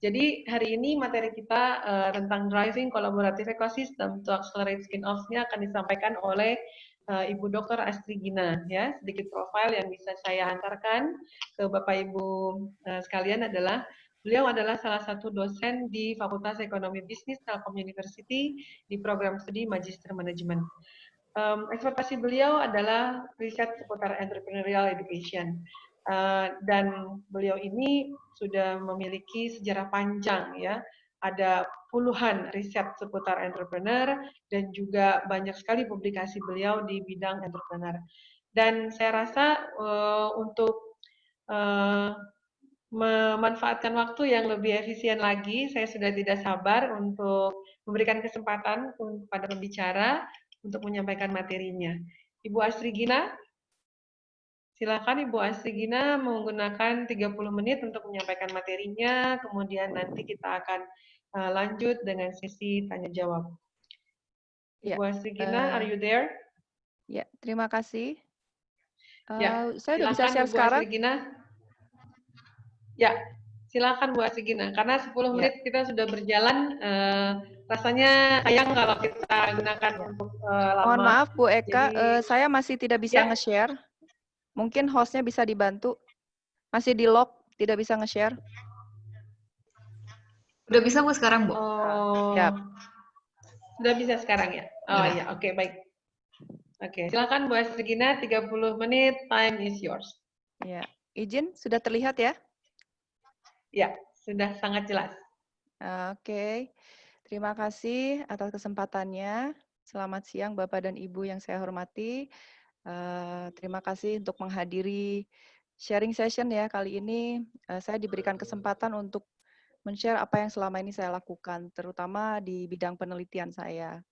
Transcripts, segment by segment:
Jadi hari ini materi kita tentang driving collaborative ecosystem to accelerate spin-off-nya akan disampaikan oleh Ibu Dr. Astri Gina. Ya, sedikit profil yang bisa saya hantarkan ke Bapak Ibu sekalian adalah beliau adalah salah satu dosen di Fakultas Ekonomi Bisnis Telkom University di program studi Magister Manajemen. Ekspertise beliau adalah riset seputar entrepreneurial education. Dan beliau ini sudah memiliki sejarah panjang ya, ada puluhan riset seputar entrepreneur dan juga banyak sekali publikasi beliau di bidang entrepreneur. Dan saya rasa untuk memanfaatkan waktu yang lebih efisien lagi, saya sudah tidak sabar untuk memberikan kesempatan kepada pembicara untuk menyampaikan materinya. Ibu Astri Gina, silakan Ibu Astri Gina menggunakan 30 menit untuk menyampaikan materinya, kemudian nanti kita akan lanjut dengan sesi tanya jawab. Ibu Astri Gina, are you there? Ya, terima kasih. Ya, saya udah bisa silakan share Ibu sekarang. Astri Gina. Ya, silakan Bu Astri Gina. Karena 10 menit kita sudah berjalan, rasanya sayang kalau kita gunakan untuk lama. Mohon maaf Bu Eka, Jadi, saya masih tidak bisa nge-share. Mungkin hostnya bisa dibantu. Masih di lock, tidak bisa nge-share. Udah bisa Bu sekarang Bu? Oh, Siap. Sudah bisa sekarang ya? Oh iya, oke, baik. Oke, silakan Bu Astri Gina, 30 menit, time is yours. Ya, izin sudah terlihat ya? Ya, sudah sangat jelas. Oke, terima kasih atas kesempatannya. Selamat siang Bapak dan Ibu yang saya hormati. Terima kasih untuk menghadiri sharing session ya. Kali ini saya diberikan kesempatan untuk men-share apa yang selama ini saya lakukan, terutama di bidang penelitian saya.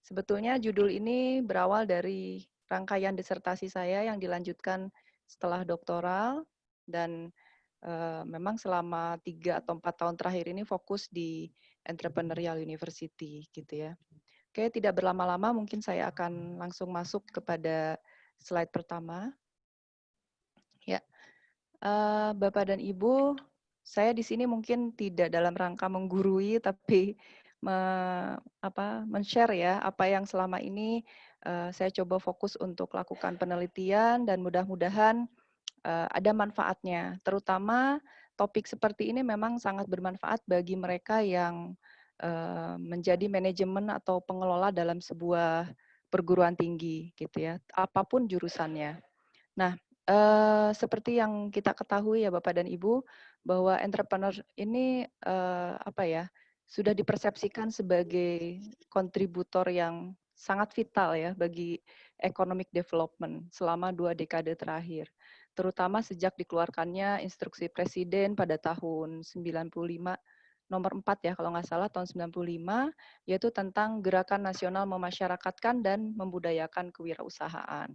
Sebetulnya judul ini berawal dari rangkaian disertasi saya yang dilanjutkan setelah doktoral, dan memang selama 3 atau 4 tahun terakhir ini fokus di Entrepreneurial University gitu ya. Oke, tidak berlama-lama mungkin saya akan langsung masuk kepada slide pertama. Ya, Bapak dan Ibu, saya di sini mungkin tidak dalam rangka menggurui, tapi men-share ya apa yang selama ini saya coba fokus untuk lakukan penelitian, dan mudah-mudahan ada manfaatnya. Terutama topik seperti ini memang sangat bermanfaat bagi mereka yang menjadi manajemen atau pengelola dalam sebuah perguruan tinggi gitu ya, apapun jurusannya. Nah, seperti yang kita ketahui ya Bapak dan Ibu, bahwa entrepreneur ini sudah dipersepsikan sebagai kontributor yang sangat vital ya bagi economic development selama 2 dekade terakhir. Terutama sejak dikeluarkannya instruksi Presiden pada tahun 95, nomor 4 ya kalau nggak salah, tahun 95, yaitu tentang Gerakan Nasional Memasyarakatkan dan Membudayakan Kewirausahaan.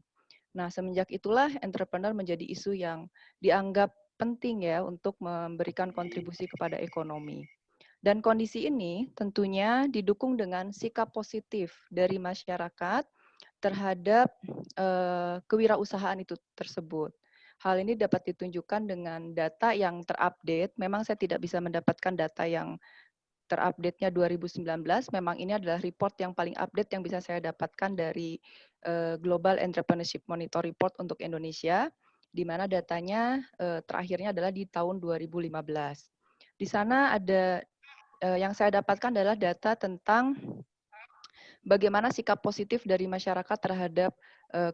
Nah, semenjak itulah entrepreneur menjadi isu yang dianggap penting ya untuk memberikan kontribusi kepada ekonomi. Dan kondisi ini tentunya didukung dengan sikap positif dari masyarakat terhadap kewirausahaan itu tersebut. Hal ini dapat ditunjukkan dengan data yang terupdate. Memang saya tidak bisa mendapatkan data yang terupdate-nya 2019, memang ini adalah report yang paling update yang bisa saya dapatkan dari Global Entrepreneurship Monitor Report untuk Indonesia, di mana datanya terakhirnya adalah di tahun 2015. Di sana ada yang saya dapatkan adalah data tentang bagaimana sikap positif dari masyarakat terhadap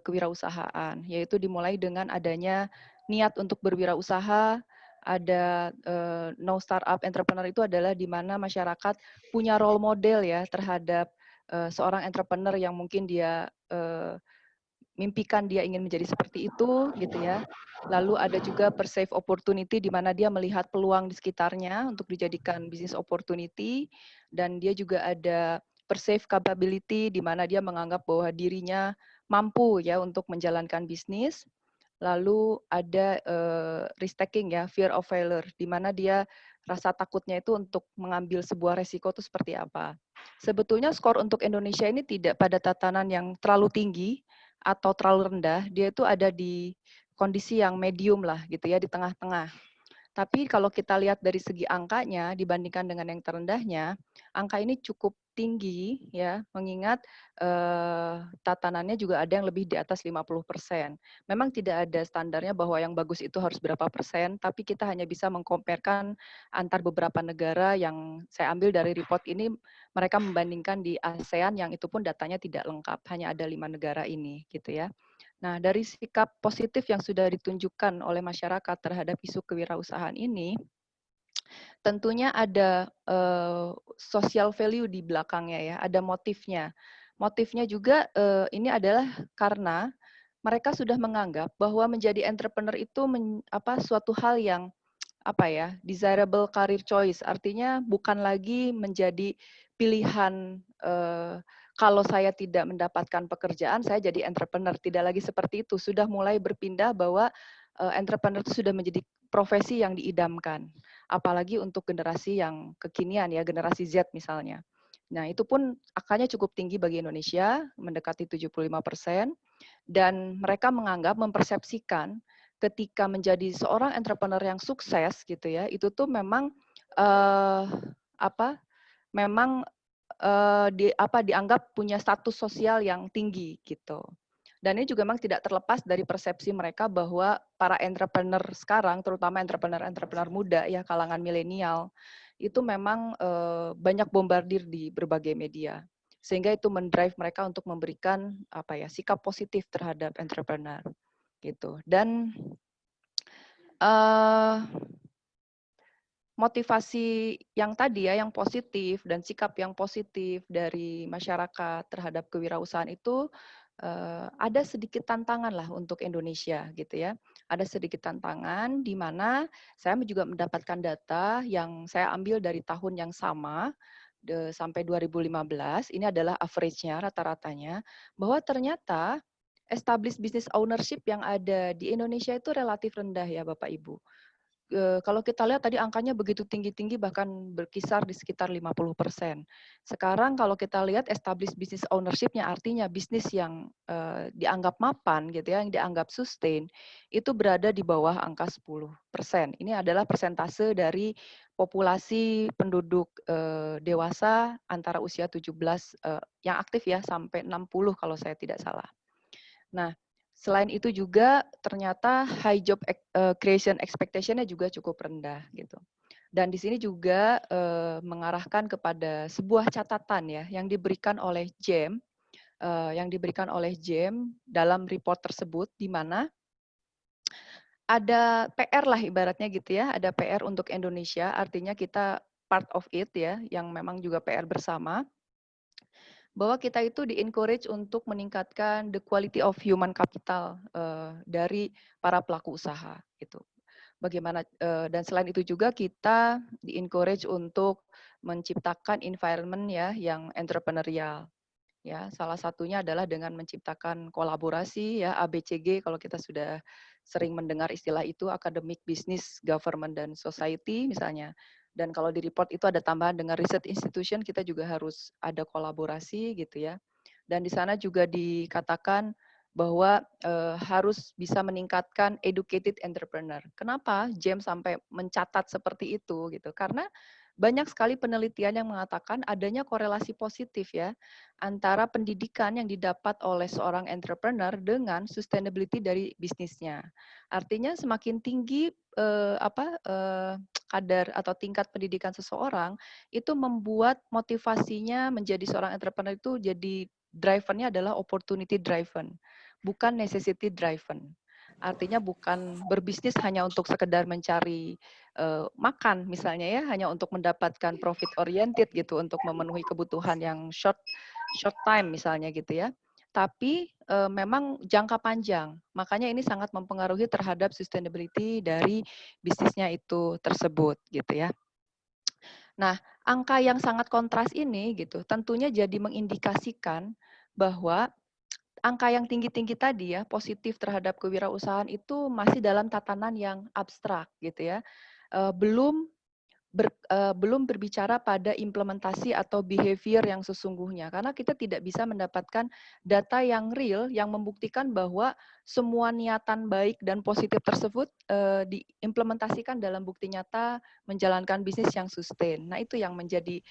kewirausahaan, yaitu dimulai dengan adanya niat untuk berwirausaha. Ada no startup entrepreneur, itu adalah di mana masyarakat punya role model ya terhadap seorang entrepreneur yang mungkin dia mimpikan dia ingin menjadi seperti itu gitu ya. Lalu ada juga perceive opportunity, di mana dia melihat peluang di sekitarnya untuk dijadikan business opportunity, dan dia juga ada perceive capability, di mana dia menganggap bahwa dirinya mampu ya untuk menjalankan bisnis. Lalu ada risk taking ya, fear of failure, di mana dia rasa takutnya itu untuk mengambil sebuah resiko itu seperti apa. Sebetulnya skor untuk Indonesia ini tidak pada tatanan yang terlalu tinggi atau terlalu rendah, dia itu ada di kondisi yang medium lah gitu ya, di tengah-tengah. Tapi kalau kita lihat dari segi angkanya dibandingkan dengan yang terendahnya, angka ini cukup tinggi ya, mengingat tatanannya juga ada yang lebih di atas 50%. Memang tidak ada standarnya bahwa yang bagus itu harus berapa persen, tapi kita hanya bisa mengkomparkan antar beberapa negara yang saya ambil dari report ini, mereka membandingkan di ASEAN yang itu pun datanya tidak lengkap, hanya ada 5 negara ini gitu ya. Nah, dari sikap positif yang sudah ditunjukkan oleh masyarakat terhadap isu kewirausahaan ini, tentunya ada social value di belakangnya ya, ada motifnya. Motifnya juga ini adalah karena mereka sudah menganggap bahwa menjadi entrepreneur itu suatu hal yang desirable career choice. Artinya bukan lagi menjadi pilihan kalau saya tidak mendapatkan pekerjaan, saya jadi entrepreneur. Tidak lagi seperti itu. Sudah mulai berpindah bahwa entrepreneur itu sudah menjadi profesi yang diidamkan. Apalagi untuk generasi yang kekinian ya, generasi Z misalnya. Nah, itu pun angkanya cukup tinggi bagi Indonesia, mendekati 75%. Dan mereka menganggap, mempersepsikan ketika menjadi seorang entrepreneur yang sukses gitu ya, itu tuh memang eh, apa? Memang dianggap punya status sosial yang tinggi gitu. Dan ini juga memang tidak terlepas dari persepsi mereka bahwa para entrepreneur sekarang, terutama entrepreneur-entrepreneur muda ya kalangan milenial, itu memang banyak bombardir di berbagai media. Sehingga itu mendrive mereka untuk memberikan sikap positif terhadap entrepreneur gitu. Dan uh, motivasi yang tadi ya, yang positif dan sikap yang positif dari masyarakat terhadap kewirausahaan itu ada sedikit tantangan lah untuk Indonesia gitu ya. Ada sedikit tantangan di mana saya juga mendapatkan data yang saya ambil dari tahun yang sama sampai 2015. Ini adalah average-nya, rata-ratanya, bahwa ternyata established business ownership yang ada di Indonesia itu relatif rendah ya Bapak Ibu. Kalau kita lihat tadi angkanya begitu tinggi-tinggi bahkan berkisar di sekitar 50%. Sekarang kalau kita lihat established business ownership-nya artinya bisnis yang dianggap mapan gitu ya, yang dianggap sustain, itu berada di bawah angka 10%. Ini adalah persentase dari populasi penduduk dewasa antara usia 17 yang aktif ya sampai 60 kalau saya tidak salah. Nah, selain itu juga ternyata high job creation expectation-nya juga cukup rendah gitu. Dan di sini juga mengarahkan kepada sebuah catatan ya yang diberikan oleh JEM, dalam report tersebut, di mana ada PR lah ibaratnya gitu ya, ada PR untuk Indonesia, artinya kita part of it ya, yang memang juga PR bersama, bahwa kita itu di-encourage untuk meningkatkan the quality of human capital dari para pelaku usaha gitu. Bagaimana dan selain itu juga kita di-encourage untuk menciptakan environment ya yang entrepreneurial. Ya, salah satunya adalah dengan menciptakan kolaborasi ya ABCG kalau kita sudah sering mendengar istilah itu, academic, business, government dan society misalnya. Dan kalau di report itu ada tambahan dengan research institution, kita juga harus ada kolaborasi gitu ya. Dan di sana juga dikatakan bahwa harus bisa meningkatkan educated entrepreneur. Kenapa JEM sampai mencatat seperti itu gitu? Karena banyak sekali penelitian yang mengatakan adanya korelasi positif ya antara pendidikan yang didapat oleh seorang entrepreneur dengan sustainability dari bisnisnya. Artinya semakin tinggi kadar atau tingkat pendidikan seseorang itu membuat motivasinya menjadi seorang entrepreneur itu jadi driven-nya adalah opportunity driven, bukan necessity driven. Artinya bukan berbisnis hanya untuk sekedar mencari makan misalnya ya, hanya untuk mendapatkan profit oriented gitu, untuk memenuhi kebutuhan yang short time misalnya gitu ya. Tapi memang jangka panjang. Makanya ini sangat mempengaruhi terhadap sustainability dari bisnisnya itu tersebut gitu ya. Nah, angka yang sangat kontras ini gitu tentunya jadi mengindikasikan bahwa angka yang tinggi-tinggi tadi ya, positif terhadap kewirausahaan itu masih dalam tatanan yang abstrak gitu ya. Belum belum berbicara pada implementasi atau behavior yang sesungguhnya. Karena kita tidak bisa mendapatkan data yang real yang membuktikan bahwa semua niatan baik dan positif tersebut diimplementasikan dalam bukti nyata menjalankan bisnis yang sustain. Nah, itu yang menjadi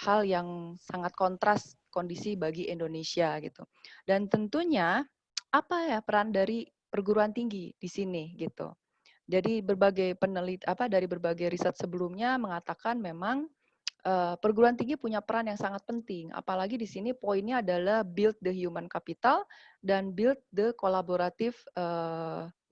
hal yang sangat kontras kondisi bagi Indonesia gitu. Dan tentunya apa ya peran dari perguruan tinggi di sini gitu. Jadi dari berbagai riset sebelumnya mengatakan memang perguruan tinggi punya peran yang sangat penting. Apalagi di sini poinnya adalah build the human capital dan build the collaborative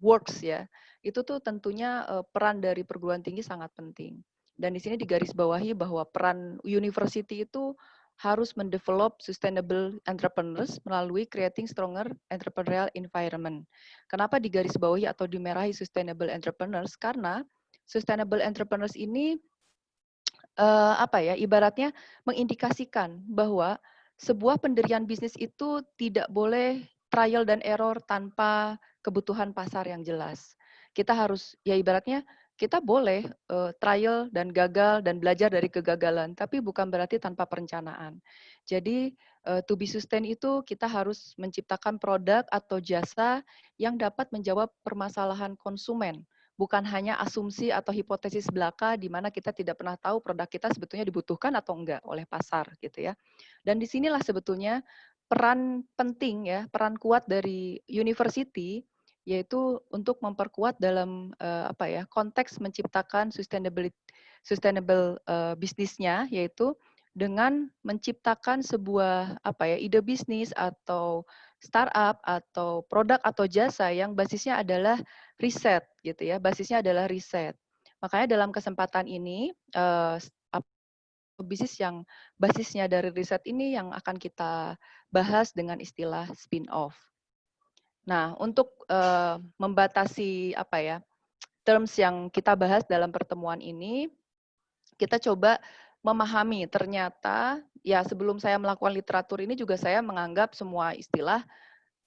works ya. Itu tuh tentunya peran dari perguruan tinggi sangat penting. Dan di sini digarisbawahi bahwa peran university itu harus mendevelop sustainable entrepreneurs melalui creating stronger entrepreneurial environment. Kenapa digarisbawahi atau dimerahi sustainable entrepreneurs? Karena sustainable entrepreneurs ini ibaratnya mengindikasikan bahwa sebuah pendirian bisnis itu tidak boleh trial dan error tanpa kebutuhan pasar yang jelas. Kita harus ya ibaratnya kita boleh trial dan gagal dan belajar dari kegagalan, tapi bukan berarti tanpa perencanaan. Jadi to be sustain itu kita harus menciptakan produk atau jasa yang dapat menjawab permasalahan konsumen, bukan hanya asumsi atau hipotesis belaka di mana kita tidak pernah tahu produk kita sebetulnya dibutuhkan atau enggak oleh pasar gitu ya. Dan disinilah sebetulnya peran penting ya, peran kuat dari university yaitu untuk memperkuat dalam konteks menciptakan sustainable bisnisnya, yaitu dengan menciptakan sebuah ide bisnis atau startup atau produk atau jasa yang basisnya adalah riset gitu ya, basisnya adalah riset. Makanya dalam kesempatan ini bisnis yang basisnya dari riset ini yang akan kita bahas dengan istilah spin-off. Nah, untuk membatasi terms yang kita bahas dalam pertemuan ini, kita coba memahami ternyata ya sebelum saya melakukan literatur ini juga saya menganggap semua istilah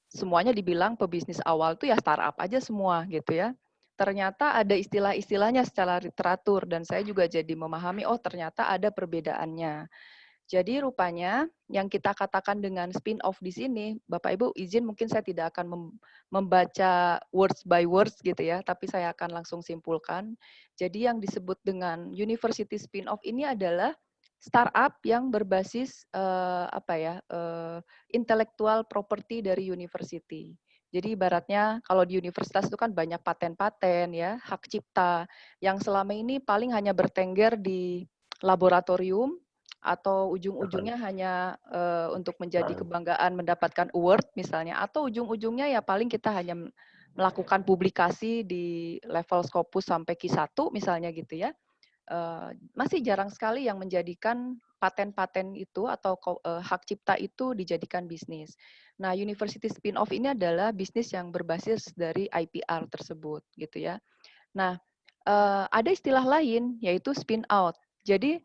semuanya dibilang pebisnis awal itu ya startup aja semua gitu ya. Ternyata ada istilah-istilahnya secara literatur dan saya juga jadi memahami oh ternyata ada perbedaannya. Jadi rupanya yang kita katakan dengan spin-off di sini, Bapak Ibu izin mungkin saya tidak akan membaca words by words gitu ya, tapi saya akan langsung simpulkan. Jadi yang disebut dengan university spin-off ini adalah startup yang berbasis intellectual property dari university. Jadi ibaratnya kalau di universitas itu kan banyak paten-paten ya, hak cipta yang selama ini paling hanya bertengger di laboratorium atau ujung-ujungnya hanya untuk menjadi kebanggaan mendapatkan award misalnya, atau ujung-ujungnya ya paling kita hanya melakukan publikasi di level Scopus sampai Q1 misalnya gitu ya. Masih jarang sekali yang menjadikan paten-paten itu atau hak cipta itu dijadikan bisnis. Nah, University Spin-off ini adalah bisnis yang berbasis dari IPR tersebut gitu ya. Nah, ada istilah lain yaitu spin out. Jadi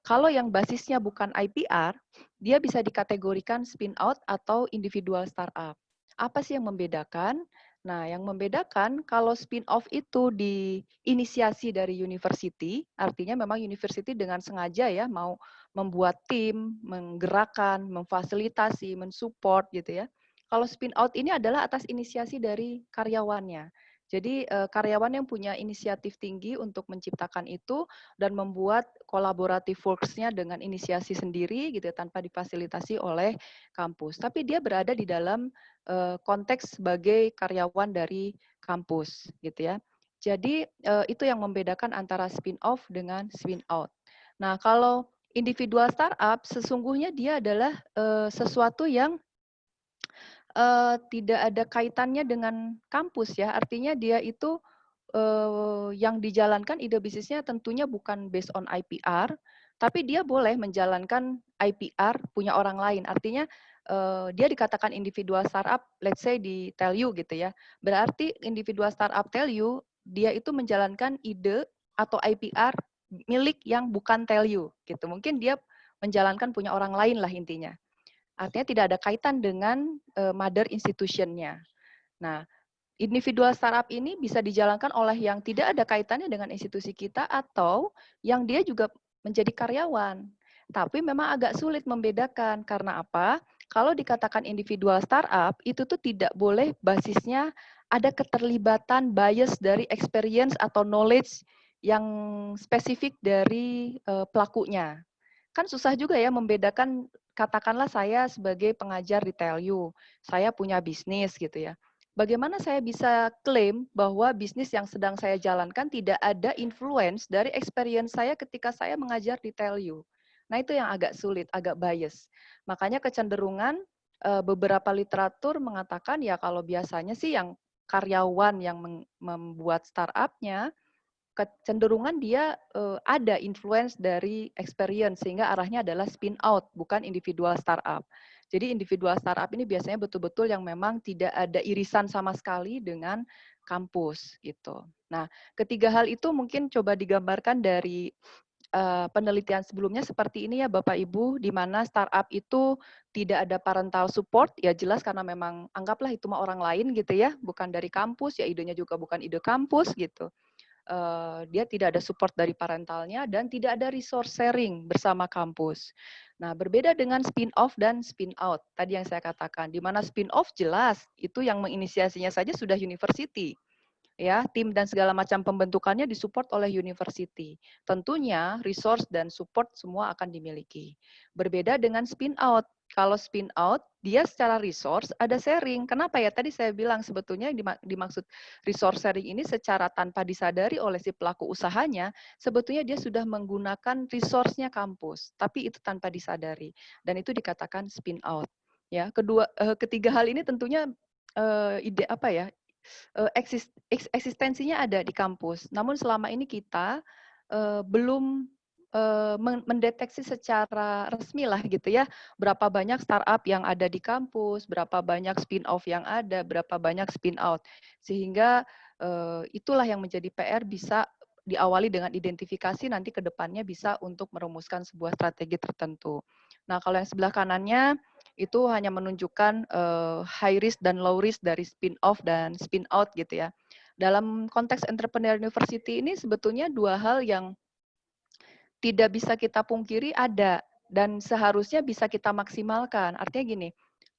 kalau yang basisnya bukan IPR, dia bisa dikategorikan spin out atau individual startup. Apa sih yang membedakan? Nah, yang membedakan kalau spin off itu diinisiasi dari university, artinya memang university dengan sengaja ya mau membuat tim, menggerakkan, memfasilitasi, mensupport gitu ya. Kalau spin out ini adalah atas inisiasi dari karyawannya. Jadi karyawan yang punya inisiatif tinggi untuk menciptakan itu dan membuat collaborative works-nya dengan inisiasi sendiri gitu tanpa difasilitasi oleh kampus. Tapi dia berada di dalam konteks sebagai karyawan dari kampus gitu ya. Jadi itu yang membedakan antara spin off dengan spin out. Nah, kalau individual startup sesungguhnya dia adalah sesuatu yang tidak ada kaitannya dengan kampus ya, artinya dia itu yang dijalankan ide bisnisnya tentunya bukan based on IPR, tapi dia boleh menjalankan IPR punya orang lain. Artinya dia dikatakan individual startup, let's say di Tell You gitu ya. Berarti individual startup Tell You, dia itu menjalankan ide atau IPR milik yang bukan Tell You gitu. Mungkin dia menjalankan punya orang lain lah intinya. Artinya tidak ada kaitan dengan mother institution-nya. Nah, individual startup ini bisa dijalankan oleh yang tidak ada kaitannya dengan institusi kita atau yang dia juga menjadi karyawan. Tapi memang agak sulit membedakan. Karena apa? Kalau dikatakan individual startup, itu tuh tidak boleh basisnya ada keterlibatan bias dari experience atau knowledge yang spesifik dari pelakunya. Kan susah juga ya membedakan, katakanlah saya sebagai pengajar di TELU, saya punya bisnis gitu ya. Bagaimana saya bisa klaim bahwa bisnis yang sedang saya jalankan tidak ada influence dari experience saya ketika saya mengajar di TELU. Nah, itu yang agak sulit, agak bias. Makanya kecenderungan beberapa literatur mengatakan ya kalau biasanya sih yang karyawan yang membuat startup-nya kecenderungan dia ada influence dari experience sehingga arahnya adalah spin out bukan individual startup. Jadi individual startup ini biasanya betul-betul yang memang tidak ada irisan sama sekali dengan kampus gitu. Nah, ketiga hal itu mungkin coba digambarkan dari penelitian sebelumnya seperti ini ya Bapak Ibu, di mana startup itu tidak ada parental support, ya jelas karena memang anggaplah itu mah orang lain gitu ya, bukan dari kampus, ya idenya juga bukan ide kampus gitu. Dia tidak ada support dari parentalnya dan tidak ada resource sharing bersama kampus. Nah, berbeda dengan spin off dan spin out. Tadi yang saya katakan, di mana spin off jelas itu yang menginisiasinya saja sudah university. Ya, tim dan segala macam pembentukannya disupport oleh university. Tentunya resource dan support semua akan dimiliki. Berbeda dengan spin out. Kalau spin out, dia secara resource ada sharing. Kenapa ya? Tadi saya bilang sebetulnya dimaksud resource sharing ini secara tanpa disadari oleh si pelaku usahanya, sebetulnya dia sudah menggunakan resource-nya kampus, tapi itu tanpa disadari. Dan itu dikatakan spin out. Ya, ketiga hal ini tentunya ide apa ya? Eksistensinya ada di kampus. Namun selama ini kita belum mendeteksi secara resmi lah gitu ya, berapa banyak startup yang ada di kampus, berapa banyak spin off yang ada, berapa banyak spin out. Sehingga itulah yang menjadi PR bisa diawali dengan identifikasi, nanti ke depannya bisa untuk merumuskan sebuah strategi tertentu. Nah, kalau yang sebelah kanannya itu hanya menunjukkan high risk dan low risk dari spin off dan spin out gitu ya. Dalam konteks entrepreneur university ini sebetulnya dua hal yang tidak bisa kita pungkiri ada dan seharusnya bisa kita maksimalkan. Artinya gini,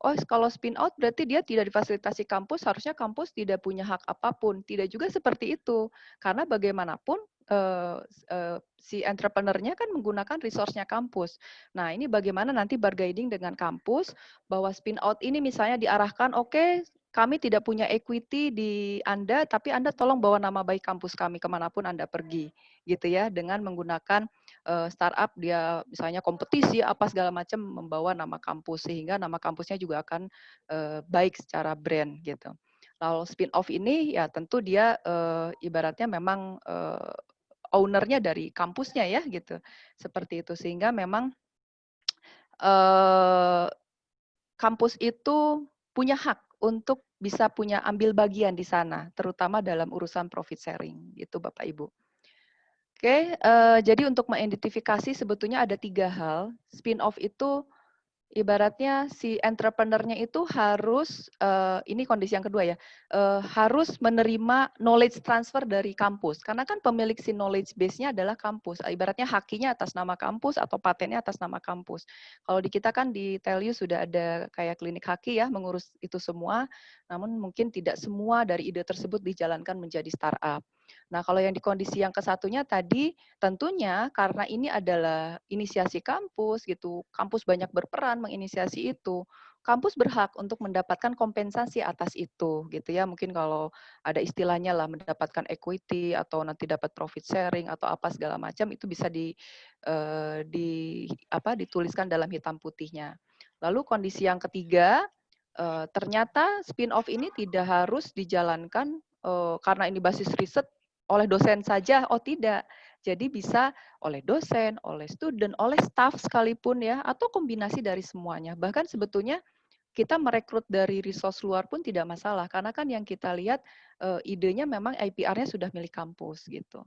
oh kalau spin out berarti dia tidak difasilitasi kampus, harusnya kampus tidak punya hak apapun. Tidak juga seperti itu. Karena bagaimanapun si entrepreneur-nya kan menggunakan resource-nya kampus. Nah, ini bagaimana nanti bargaining dengan kampus bahwa spin out ini misalnya diarahkan, oke, kami tidak punya equity di Anda, tapi Anda tolong bawa nama baik kampus kami kemanapun Anda pergi, gitu ya, dengan menggunakan startup dia misalnya kompetisi apa segala macam membawa nama kampus sehingga nama kampusnya juga akan baik secara brand gitu. Lalu spin off ini ya tentu dia ibaratnya memang ownernya dari kampusnya ya gitu. Seperti itu sehingga memang kampus itu punya hak untuk bisa punya ambil bagian di sana, terutama dalam urusan profit sharing, gitu Bapak Ibu. Oke, jadi untuk mengidentifikasi sebetulnya ada 3 hal. Spin off itu ibaratnya si entrepreneur-nya itu harus, ini kondisi yang kedua ya, harus menerima knowledge transfer dari kampus. Karena kan pemilik si knowledge base-nya adalah kampus. Ibaratnya hakinya atas nama kampus atau patennya atas nama kampus. Kalau di kita kan di Telius sudah ada kayak klinik haki ya, mengurus itu semua. Namun mungkin tidak semua dari ide tersebut dijalankan menjadi startup. Nah, kalau yang di kondisi yang kesatunya tadi, tentunya karena ini adalah inisiasi kampus gitu, kampus banyak berperan menginisiasi itu, kampus berhak untuk mendapatkan kompensasi atas itu gitu ya. Mungkin kalau ada istilahnya lah mendapatkan equity atau nanti dapat profit sharing atau apa segala macam itu bisa dituliskan dalam hitam putihnya. Lalu kondisi yang ketiga, ternyata spin off ini tidak harus dijalankan karena ini basis riset oleh dosen saja, oh tidak. Jadi bisa oleh dosen, oleh student, oleh staff sekalipun ya, atau kombinasi dari semuanya. Bahkan sebetulnya kita merekrut dari resource luar pun tidak masalah, karena kan yang kita lihat idenya memang IPR-nya sudah milik kampus gitu.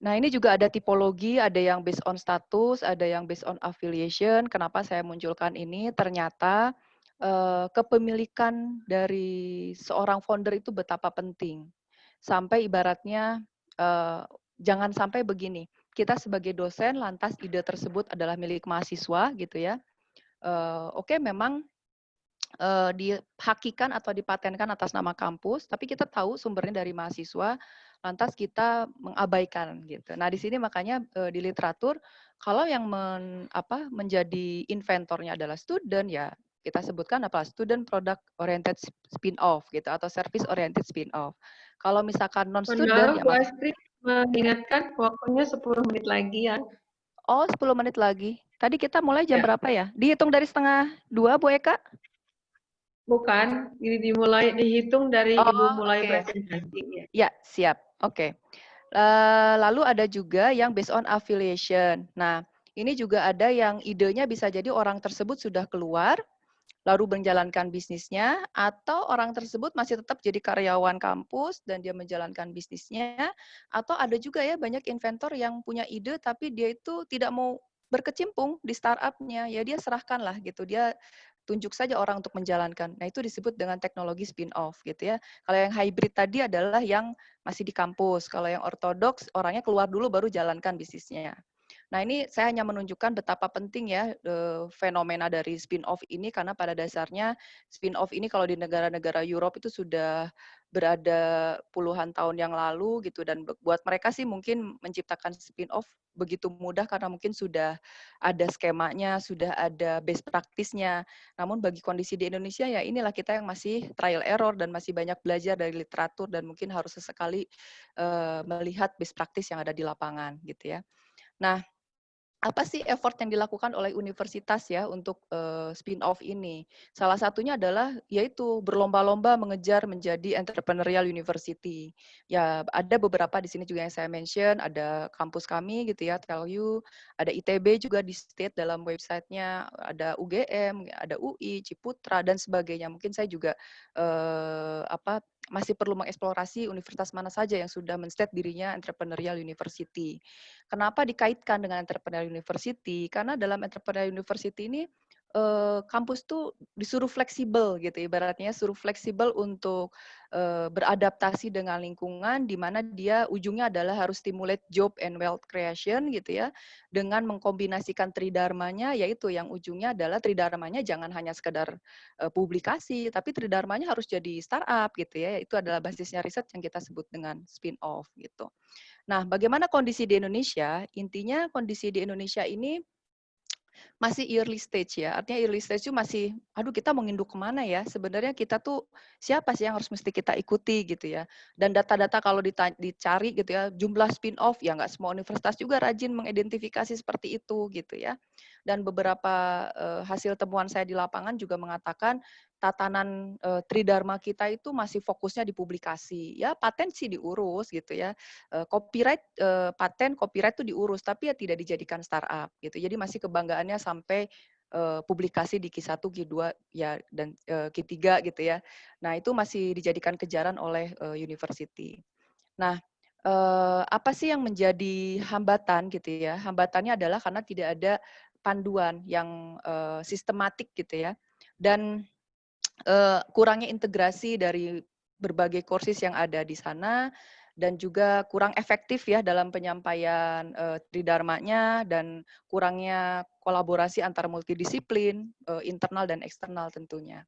Nah, ini juga ada tipologi, ada yang based on status, ada yang based on affiliation. Kenapa saya munculkan ini? Ternyata kepemilikan dari seorang founder itu betapa penting. Sampai ibaratnya, jangan sampai begini, kita sebagai dosen lantas ide tersebut adalah milik mahasiswa gitu ya, oke memang dihakikan atau dipatenkan atas nama kampus, tapi kita tahu sumbernya dari mahasiswa, lantas kita mengabaikan gitu. Nah, di sini makanya di literatur kalau yang menjadi inventornya adalah student ya kita sebutkan apa student product oriented spin off gitu atau service oriented spin off. Kalau misalkan non Mohon student maaf, ya Bu mas. Astri Ya. mengingatkan waktunya 10 menit lagi ya. Oh, 10 menit lagi. Tadi kita mulai jam Ya, berapa ya? Dihitung dari setengah dua, Bu Eka? bukan. Ini dihitung dari Ibu Oh, mulai oke. presentasi ya. Ya, siap. Oke. Lalu ada juga yang based on affiliation. Nah, ini juga ada yang idenya bisa jadi orang tersebut sudah keluar, lalu menjalankan bisnisnya, atau orang tersebut masih tetap jadi karyawan kampus dan dia menjalankan bisnisnya, atau ada juga ya banyak inventor yang punya ide tapi dia itu tidak mau berkecimpung di startup-nya, ya dia serahkan lah gitu, dia tunjuk saja orang untuk menjalankan. Nah, itu disebut dengan teknologi spin-off gitu ya. Kalau yang hybrid tadi adalah yang masih di kampus, kalau yang ortodoks orangnya keluar dulu baru jalankan bisnisnya. Nah, ini saya hanya menunjukkan betapa penting ya fenomena dari spin-off ini karena pada dasarnya spin-off ini kalau di negara-negara Europe itu sudah berada puluhan tahun yang lalu gitu dan buat mereka sih mungkin menciptakan spin-off begitu mudah karena mungkin sudah ada skemanya, sudah ada best practice-nya. Namun bagi kondisi di Indonesia ya inilah kita yang masih trial error dan masih banyak belajar dari literatur dan mungkin harus sesekali melihat best practice yang ada di lapangan gitu ya. Nah, apa sih effort yang dilakukan oleh universitas ya untuk spin-off ini? Salah satunya adalah yaitu berlomba-lomba mengejar menjadi entrepreneurial university. Ya, ada beberapa di sini juga yang saya mention, ada kampus kami gitu ya, TELU, ada ITB juga di state dalam websitenya, ada UGM, ada UI, Ciputra dan sebagainya. Mungkin saya juga masih perlu mengeksplorasi universitas mana saja yang sudah men-state dirinya entrepreneurial university. Kenapa dikaitkan dengan entrepreneurial university? Karena dalam entrepreneurial university ini kampus tuh disuruh fleksibel gitu, ibaratnya suruh fleksibel untuk beradaptasi dengan lingkungan, di mana dia ujungnya adalah harus stimulate job and wealth creation gitu ya, dengan mengkombinasikan tridharmanya, yaitu yang ujungnya adalah tridharmanya jangan hanya sekedar publikasi, tapi tridharmanya harus jadi startup gitu ya, itu adalah basisnya riset yang kita sebut dengan spin-off gitu. Nah, bagaimana kondisi di Indonesia? Intinya kondisi di Indonesia ini masih early stage ya. Artinya early stage itu masih, aduh kita mau nginduk kemana ya? Sebenarnya kita tuh siapa sih yang harus mesti kita ikuti gitu ya. Dan data-data kalau dicari gitu ya, jumlah spin-off ya nggak semua universitas juga rajin mengidentifikasi seperti itu gitu ya. Dan beberapa hasil temuan saya di lapangan juga mengatakan tatanan tridharma kita itu masih fokusnya di publikasi. Ya paten sih diurus gitu ya. Paten copyright itu diurus tapi ya tidak dijadikan startup gitu. Jadi masih kebanggaannya sampai publikasi di Q1, Q2 ya dan Q3 gitu ya. Nah, itu masih dijadikan kejaran oleh university. Nah, apa sih yang menjadi hambatan gitu ya? Hambatannya adalah karena tidak ada panduan yang sistematik gitu ya. Dan kurangnya integrasi dari berbagai kursus yang ada di sana dan juga kurang efektif ya dalam penyampaian tridharmanya dan kurangnya kolaborasi antar multidisiplin, internal dan eksternal tentunya.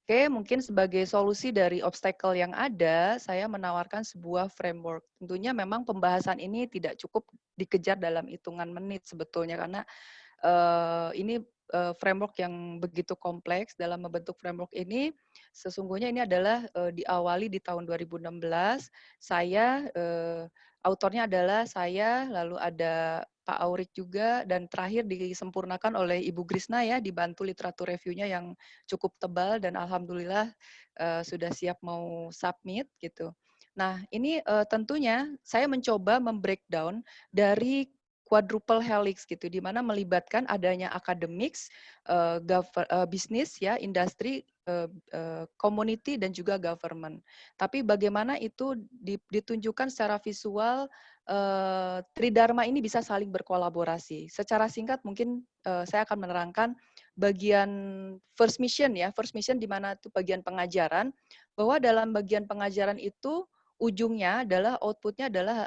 Oke, mungkin sebagai solusi dari obstacle yang ada, saya menawarkan sebuah framework. Tentunya memang pembahasan ini tidak cukup dikejar dalam hitungan menit sebetulnya karena ini framework yang begitu kompleks. Dalam membentuk framework ini, sesungguhnya ini adalah diawali di tahun 2016. Saya, autornya adalah saya, lalu ada Pak Aurik juga, dan terakhir disempurnakan oleh Ibu Grisna ya, dibantu literatur review-nya yang cukup tebal dan alhamdulillah sudah siap mau submit gitu. Nah, ini tentunya saya mencoba membreakdown dari quadruple helix gitu, di mana melibatkan adanya academics, bisnis ya, industri, community dan juga government. Tapi bagaimana itu ditunjukkan secara visual, tridharma ini bisa saling berkolaborasi. Secara singkat mungkin saya akan menerangkan bagian first mission ya, first mission di mana itu bagian pengajaran, bahwa dalam bagian pengajaran itu ujungnya adalah outputnya adalah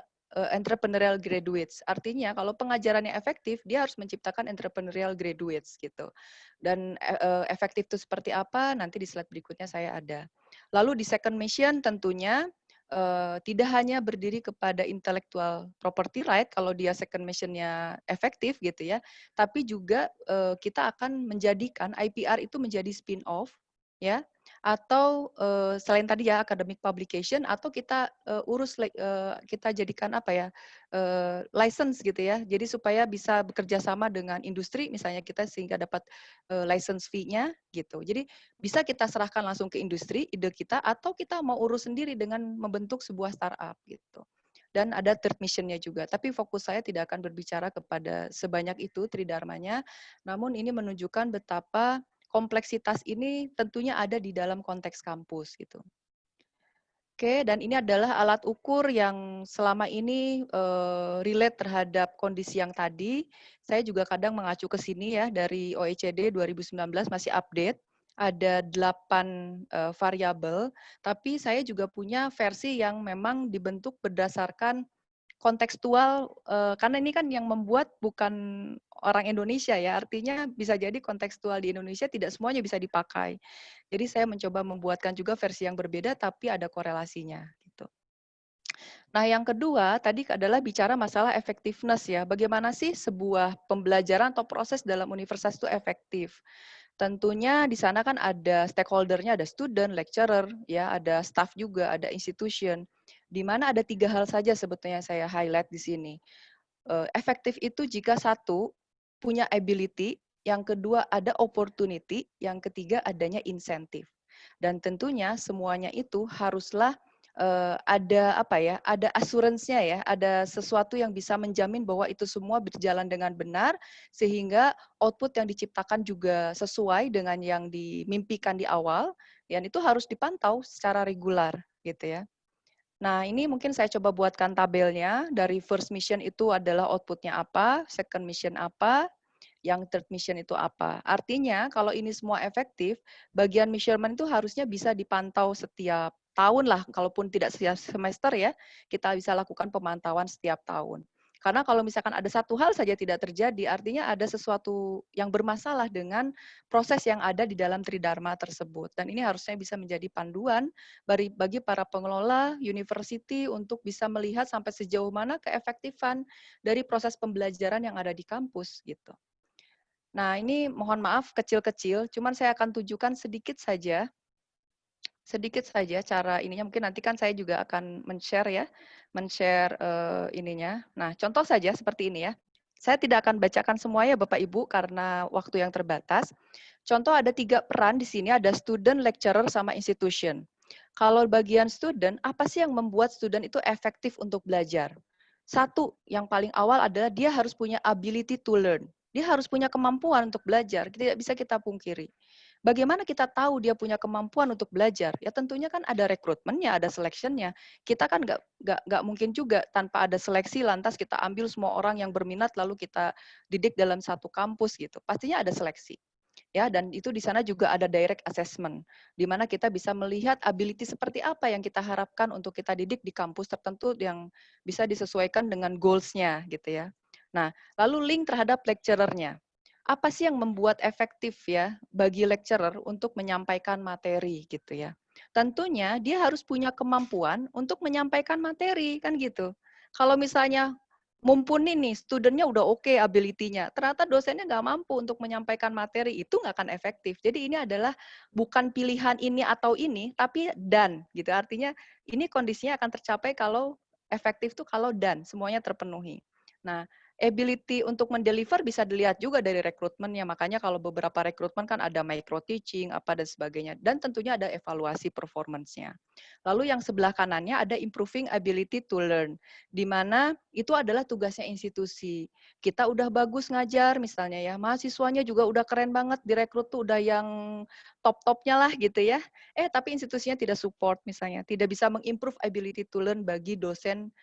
entrepreneurial graduates. Artinya kalau pengajarannya efektif, dia harus menciptakan entrepreneurial graduates gitu. Dan efektif itu seperti apa? Nanti di slide berikutnya saya ada. Lalu di second mission tentunya tidak hanya berdiri kepada intellectual property right kalau dia second mission-nya efektif gitu ya, tapi juga kita akan menjadikan IPR itu menjadi spin-off ya, atau selain tadi ya academic publication atau kita urus kita jadikan apa ya license gitu ya. Jadi supaya bisa bekerja sama dengan industri misalnya kita sehingga dapat license fee-nya gitu. Jadi bisa kita serahkan langsung ke industri ide kita atau kita mau urus sendiri dengan membentuk sebuah startup gitu. Dan ada third mission-nya juga. Tapi fokus saya tidak akan berbicara kepada sebanyak itu tridharmanya, namun ini menunjukkan betapa kompleksitas ini tentunya ada di dalam konteks kampus gitu. Oke, dan ini adalah alat ukur yang selama ini relate terhadap kondisi yang tadi. Saya juga kadang mengacu ke sini ya, dari OECD 2019 masih update. Ada 8 variabel, tapi saya juga punya versi yang memang dibentuk berdasarkan kontekstual, karena ini kan yang membuat bukan orang Indonesia ya, artinya bisa jadi kontekstual di Indonesia tidak semuanya bisa dipakai. Jadi saya mencoba membuatkan juga versi yang berbeda tapi ada korelasinya gitu. Nah, yang kedua tadi adalah bicara masalah effectiveness ya. Bagaimana sih sebuah pembelajaran atau proses dalam universitas itu efektif? Tentunya di sana kan ada stakeholder-nya, ada student, lecturer, ya, ada staff juga, ada institution. Di mana ada 3 hal saja sebetulnya saya highlight di sini. Efektif itu jika satu, punya ability, yang kedua ada opportunity, yang ketiga adanya insentif. Dan tentunya semuanya itu haruslah ada apa ya, ada assurance-nya ya, ada sesuatu yang bisa menjamin bahwa itu semua berjalan dengan benar, sehingga output yang diciptakan juga sesuai dengan yang dimimpikan di awal, dan itu harus dipantau secara regular gitu ya. Nah, ini mungkin saya coba buatkan tabelnya, dari first mission itu adalah output-nya apa, second mission apa, yang third mission itu apa. Artinya kalau ini semua efektif, bagian measurement itu harusnya bisa dipantau setiap tahun lah, kalaupun tidak setiap semester ya, kita bisa lakukan pemantauan setiap tahun. Karena kalau misalkan ada satu hal saja tidak terjadi, artinya ada sesuatu yang bermasalah dengan proses yang ada di dalam Tridharma tersebut. Dan ini harusnya bisa menjadi panduan bagi para pengelola university untuk bisa melihat sampai sejauh mana keefektifan dari proses pembelajaran yang ada di kampus gitu. Nah, ini mohon maaf kecil-kecil, cuman saya akan tunjukkan sedikit saja cara ininya. Mungkin nanti kan saya juga akan men-share ya, men-share ininya. Nah, contoh saja seperti ini ya. Saya tidak akan bacakan semuanya Bapak Ibu karena waktu yang terbatas. Contoh ada 3 peran di sini, ada student, lecturer, sama institution. Kalau bagian student, apa sih yang membuat student itu efektif untuk belajar? Satu, yang paling awal adalah dia harus punya ability to learn. Dia harus punya kemampuan untuk belajar, tidak bisa kita pungkiri. Bagaimana kita tahu dia punya kemampuan untuk belajar? Ya tentunya kan ada rekrutmennya, ada seleksinya. Kita kan nggak mungkin juga tanpa ada seleksi lantas kita ambil semua orang yang berminat lalu kita didik dalam satu kampus gitu. Pastinya ada seleksi. Ya, dan itu di sana juga ada direct assessment, di mana kita bisa melihat ability seperti apa yang kita harapkan untuk kita didik di kampus tertentu yang bisa disesuaikan dengan goals-nya gitu ya. Nah, lalu link terhadap lecturer-nya. Apa sih yang membuat efektif ya bagi lecturer untuk menyampaikan materi gitu ya. Tentunya dia harus punya kemampuan untuk menyampaikan materi kan gitu. Kalau misalnya mumpuni nih, studentnya udah oke ability-nya, ternyata dosennya nggak mampu untuk menyampaikan materi, itu nggak akan efektif. Jadi ini adalah bukan pilihan ini atau ini, tapi dan gitu. Artinya ini kondisinya akan tercapai kalau efektif tuh kalau dan semuanya terpenuhi. Nah, ability untuk mendeliver bisa dilihat juga dari rekrutmennya. Makanya kalau beberapa rekrutmen kan ada micro teaching, apa dan sebagainya. Dan tentunya ada evaluasi performance-nya. Lalu yang sebelah kanannya ada improving ability to learn, di mana itu adalah tugasnya institusi. Kita udah bagus ngajar misalnya ya, mahasiswanya juga udah keren banget, direkrut tuh udah yang top-topnya lah gitu ya. Tapi institusinya tidak support misalnya, tidak bisa mengimprove ability to learn bagi dosen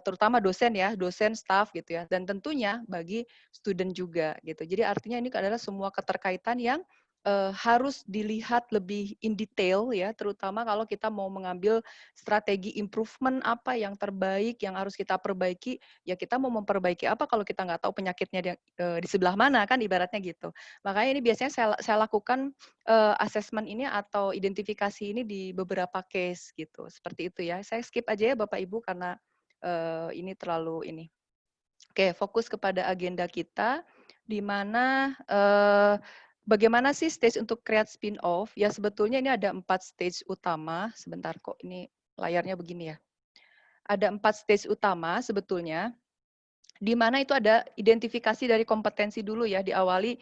terutama dosen ya, dosen, staff gitu ya, dan tentunya bagi student juga gitu. Jadi artinya ini adalah semua keterkaitan yang harus dilihat lebih in detail ya, terutama kalau kita mau mengambil strategi improvement apa yang terbaik, yang harus kita perbaiki, ya kita mau memperbaiki apa kalau kita nggak tahu penyakitnya di sebelah mana kan ibaratnya gitu. Makanya ini biasanya saya lakukan assessment ini atau identifikasi ini di beberapa case gitu, seperti itu ya. Saya skip aja ya Bapak Ibu karena ini terlalu ini. Oke, fokus kepada agenda kita, di mana bagaimana sih stage untuk create spin-off? Ya sebetulnya ini ada 4 stage utama. Sebentar kok ini layarnya begini ya. Ada 4 stage utama sebetulnya, di mana itu ada identifikasi dari kompetensi dulu ya, diawali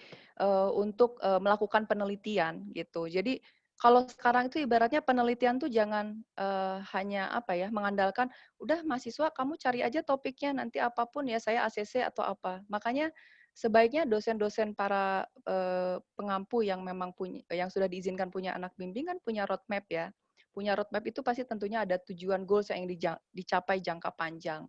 untuk melakukan penelitian gitu. Jadi kalau sekarang itu ibaratnya penelitian tuh jangan hanya apa ya, mengandalkan, udah mahasiswa kamu cari aja topiknya, nanti apapun ya saya ACC atau apa. Makanya sebaiknya dosen-dosen para pengampu yang memang punya, yang sudah diizinkan punya anak bimbingan punya roadmap ya. Punya roadmap itu pasti tentunya ada tujuan goals yang dicapai jangka panjang.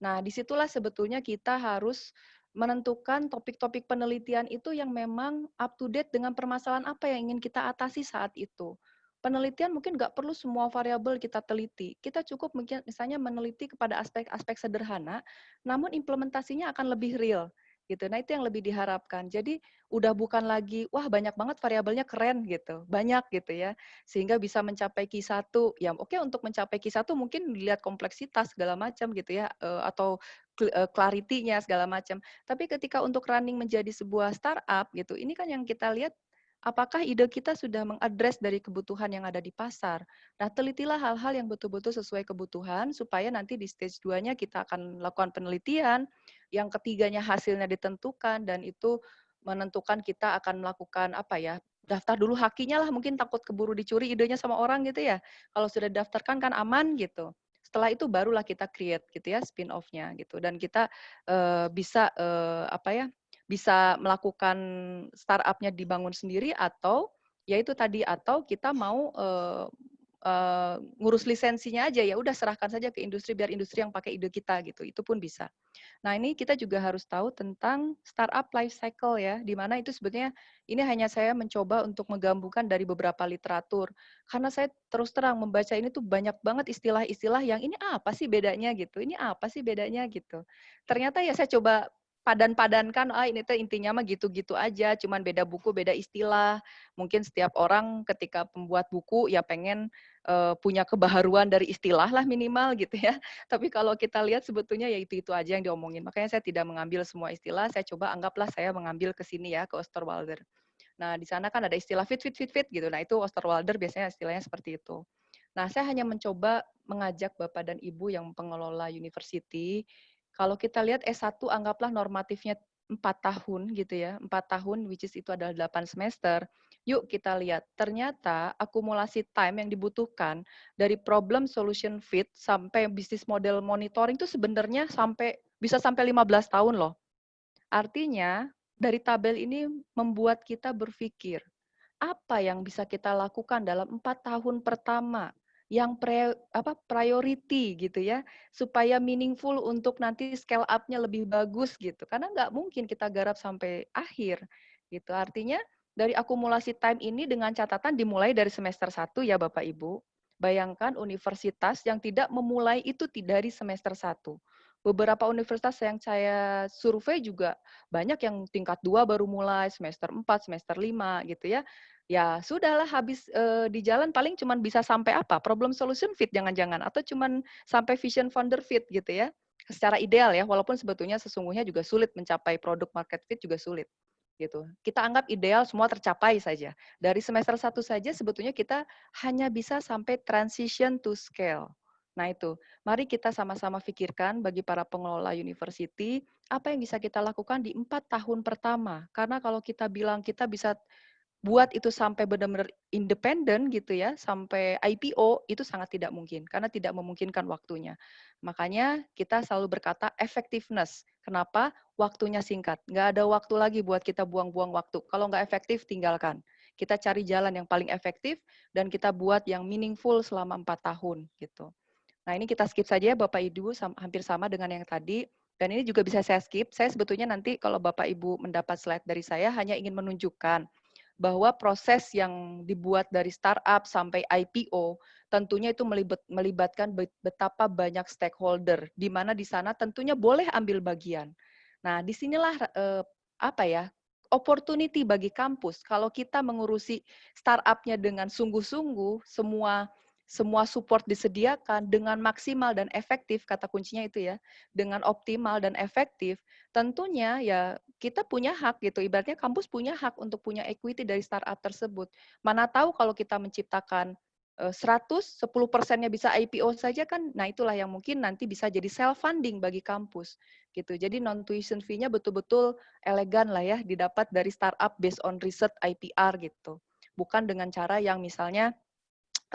Nah, disitulah sebetulnya kita harus menentukan topik-topik penelitian itu yang memang up to date dengan permasalahan apa yang ingin kita atasi saat itu. Penelitian mungkin nggak perlu semua variabel kita teliti. Kita cukup mungkin misalnya meneliti kepada aspek-aspek sederhana, namun implementasinya akan lebih real. Gitu. Nah, itu yang lebih diharapkan. Jadi udah bukan lagi, wah banyak banget variabelnya keren gitu, banyak gitu ya, sehingga bisa mencapai Q1. Ya oke, untuk mencapai Q1 mungkin dilihat kompleksitas segala macam gitu ya, atau clarity-nya segala macam. Tapi ketika untuk running menjadi sebuah startup gitu, ini kan yang kita lihat apakah ide kita sudah mengadres dari kebutuhan yang ada di pasar. Nah, telitilah hal-hal yang betul-betul sesuai kebutuhan supaya nanti di stage 2-nya kita akan melakukan penelitian, yang ketiganya hasilnya ditentukan dan itu menentukan kita akan melakukan apa ya, daftar dulu hakinya lah, mungkin takut keburu dicuri idenya sama orang gitu ya. Kalau sudah daftarkan kan aman gitu. Setelah itu barulah kita create gitu ya spin off-nya gitu, dan kita bisa apa ya, bisa melakukan startup-nya dibangun sendiri atau ya itu tadi, atau kita mau ngurus lisensinya aja, ya udah serahkan saja ke industri biar industri yang pakai ide kita gitu, itu pun bisa. Nah, ini kita juga harus tahu tentang startup life cycle ya, di mana itu sebetulnya ini hanya saya mencoba untuk menggabungkan dari beberapa literatur. Karena saya terus terang membaca ini tuh banyak banget istilah-istilah yang ini apa sih bedanya gitu, ini apa sih bedanya gitu. Ternyata ya saya coba padan-padankan, ini tuh intinya mah gitu-gitu aja, cuman beda buku, beda istilah. Mungkin setiap orang ketika pembuat buku ya pengen punya kebaharuan dari istilah lah minimal gitu ya. Tapi kalau kita lihat sebetulnya ya itu-itu aja yang diomongin. Makanya saya tidak mengambil semua istilah, saya coba anggaplah saya mengambil ke sini ya, ke Osterwalder. Nah, di sana kan ada istilah fit gitu. Nah, itu Osterwalder biasanya istilahnya seperti itu. Nah, saya hanya mencoba mengajak Bapak dan Ibu yang pengelola university, kalau kita lihat S1 anggaplah normatifnya 4 tahun gitu ya, 4 tahun which is itu adalah 8 semester. Yuk kita lihat, ternyata akumulasi time yang dibutuhkan dari problem solution fit sampai bisnis model monitoring itu sebenarnya bisa sampai 15 tahun loh. Artinya dari tabel ini membuat kita berpikir, apa yang bisa kita lakukan dalam 4 tahun pertama yang priority gitu ya, supaya meaningful untuk nanti scale up-nya lebih bagus gitu. Karena nggak mungkin kita garap sampai akhir gitu. Artinya dari akumulasi time ini dengan catatan dimulai dari semester 1 ya Bapak Ibu. Bayangkan universitas yang tidak memulai itu dari semester 1. Beberapa universitas yang saya survei juga banyak yang tingkat 2 baru mulai, semester 4, semester 5 gitu ya. Ya sudahlah habis di jalan paling cuman bisa sampai apa? Problem solution fit jangan-jangan atau cuman sampai vision founder fit gitu ya. Secara ideal ya, walaupun sebetulnya sesungguhnya juga sulit mencapai product market fit juga sulit gitu. Kita anggap ideal semua tercapai saja. Dari semester 1 saja sebetulnya kita hanya bisa sampai transition to scale. Nah itu, mari kita sama-sama pikirkan bagi para pengelola university, apa yang bisa kita lakukan di 4 tahun pertama. Karena kalau kita bilang kita bisa buat itu sampai benar-benar independen gitu ya, sampai IPO, itu sangat tidak mungkin, karena tidak memungkinkan waktunya. Makanya kita selalu berkata effectiveness. Kenapa? Waktunya singkat. Nggak ada waktu lagi buat kita buang-buang waktu. Kalau nggak efektif, tinggalkan. Kita cari jalan yang paling efektif, dan kita buat yang meaningful selama 4 tahun. Gitu. Nah, ini kita skip saja ya Bapak Ibu, hampir sama dengan yang tadi. Dan ini juga bisa saya skip. Saya sebetulnya nanti kalau Bapak Ibu mendapat slide dari saya hanya ingin menunjukkan bahwa proses yang dibuat dari startup sampai IPO tentunya itu melibatkan betapa banyak stakeholder, di mana di sana tentunya boleh ambil bagian. Nah, disinilah apa ya, opportunity bagi kampus. Kalau kita mengurusi startup-nya dengan sungguh-sungguh, semua support disediakan dengan maksimal dan efektif, kata kuncinya itu ya, dengan optimal dan efektif, tentunya ya kita punya hak gitu, ibaratnya kampus punya hak untuk punya equity dari startup tersebut. Mana tahu kalau kita menciptakan 100, 10%-nya bisa IPO saja kan, nah itulah yang mungkin nanti bisa jadi self-funding bagi kampus. Gitu. Jadi non-tuition fee-nya betul-betul elegan lah ya, didapat dari startup based on research IPR gitu. Bukan dengan cara yang misalnya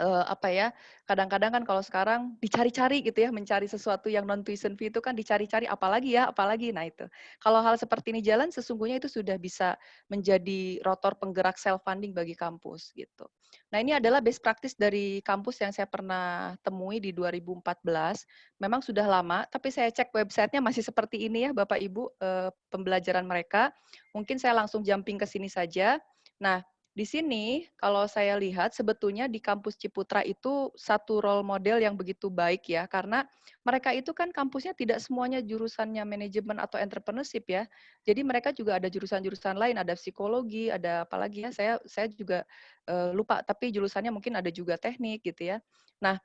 apa ya, kadang-kadang kan kalau sekarang dicari-cari gitu ya, mencari sesuatu yang non tuition fee itu kan dicari-cari apalagi ya, apalagi. Nah itu. Kalau hal seperti ini jalan sesungguhnya itu sudah bisa menjadi rotor penggerak self funding bagi kampus gitu. Nah, ini adalah best practice dari kampus yang saya pernah temui di 2014. Memang sudah lama, tapi saya cek websitenya masih seperti ini ya Bapak Ibu, pembelajaran mereka. Mungkin saya langsung jumping ke sini saja. Nah, di sini kalau saya lihat sebetulnya di kampus Ciputra itu satu role model yang begitu baik ya, karena mereka itu kan kampusnya tidak semuanya jurusannya manajemen atau entrepreneurship ya. Jadi mereka juga ada jurusan-jurusan lain, ada psikologi, ada apalagi ya, saya juga lupa, tapi jurusannya mungkin ada juga teknik gitu ya. Nah,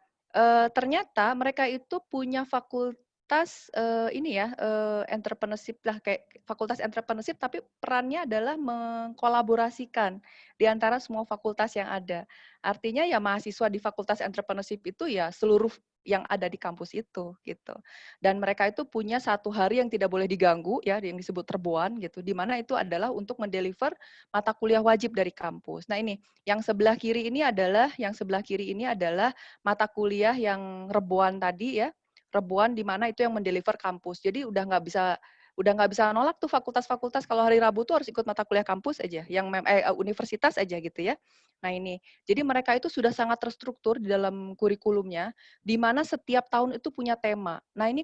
ternyata mereka itu punya fakultas ini ya, entrepreneurship lah, kayak fakultas entrepreneurship, tapi perannya adalah mengkolaborasikan di antara semua fakultas yang ada. Artinya ya mahasiswa di fakultas entrepreneurship itu ya seluruh yang ada di kampus itu gitu. Dan mereka itu punya satu hari yang tidak boleh diganggu ya, yang disebut terbuan gitu, di mana itu adalah untuk mendeliver mata kuliah wajib dari kampus. Nah ini yang sebelah kiri ini adalah mata kuliah yang rebuan tadi ya, rebuan di mana itu yang mendeliver kampus. Jadi udah nggak bisa nolak tuh fakultas-fakultas kalau hari Rabu tuh harus ikut mata kuliah kampus aja, universitas aja gitu ya. Nah ini, jadi mereka itu sudah sangat terstruktur di dalam kurikulumnya, di mana setiap tahun itu punya tema. Nah ini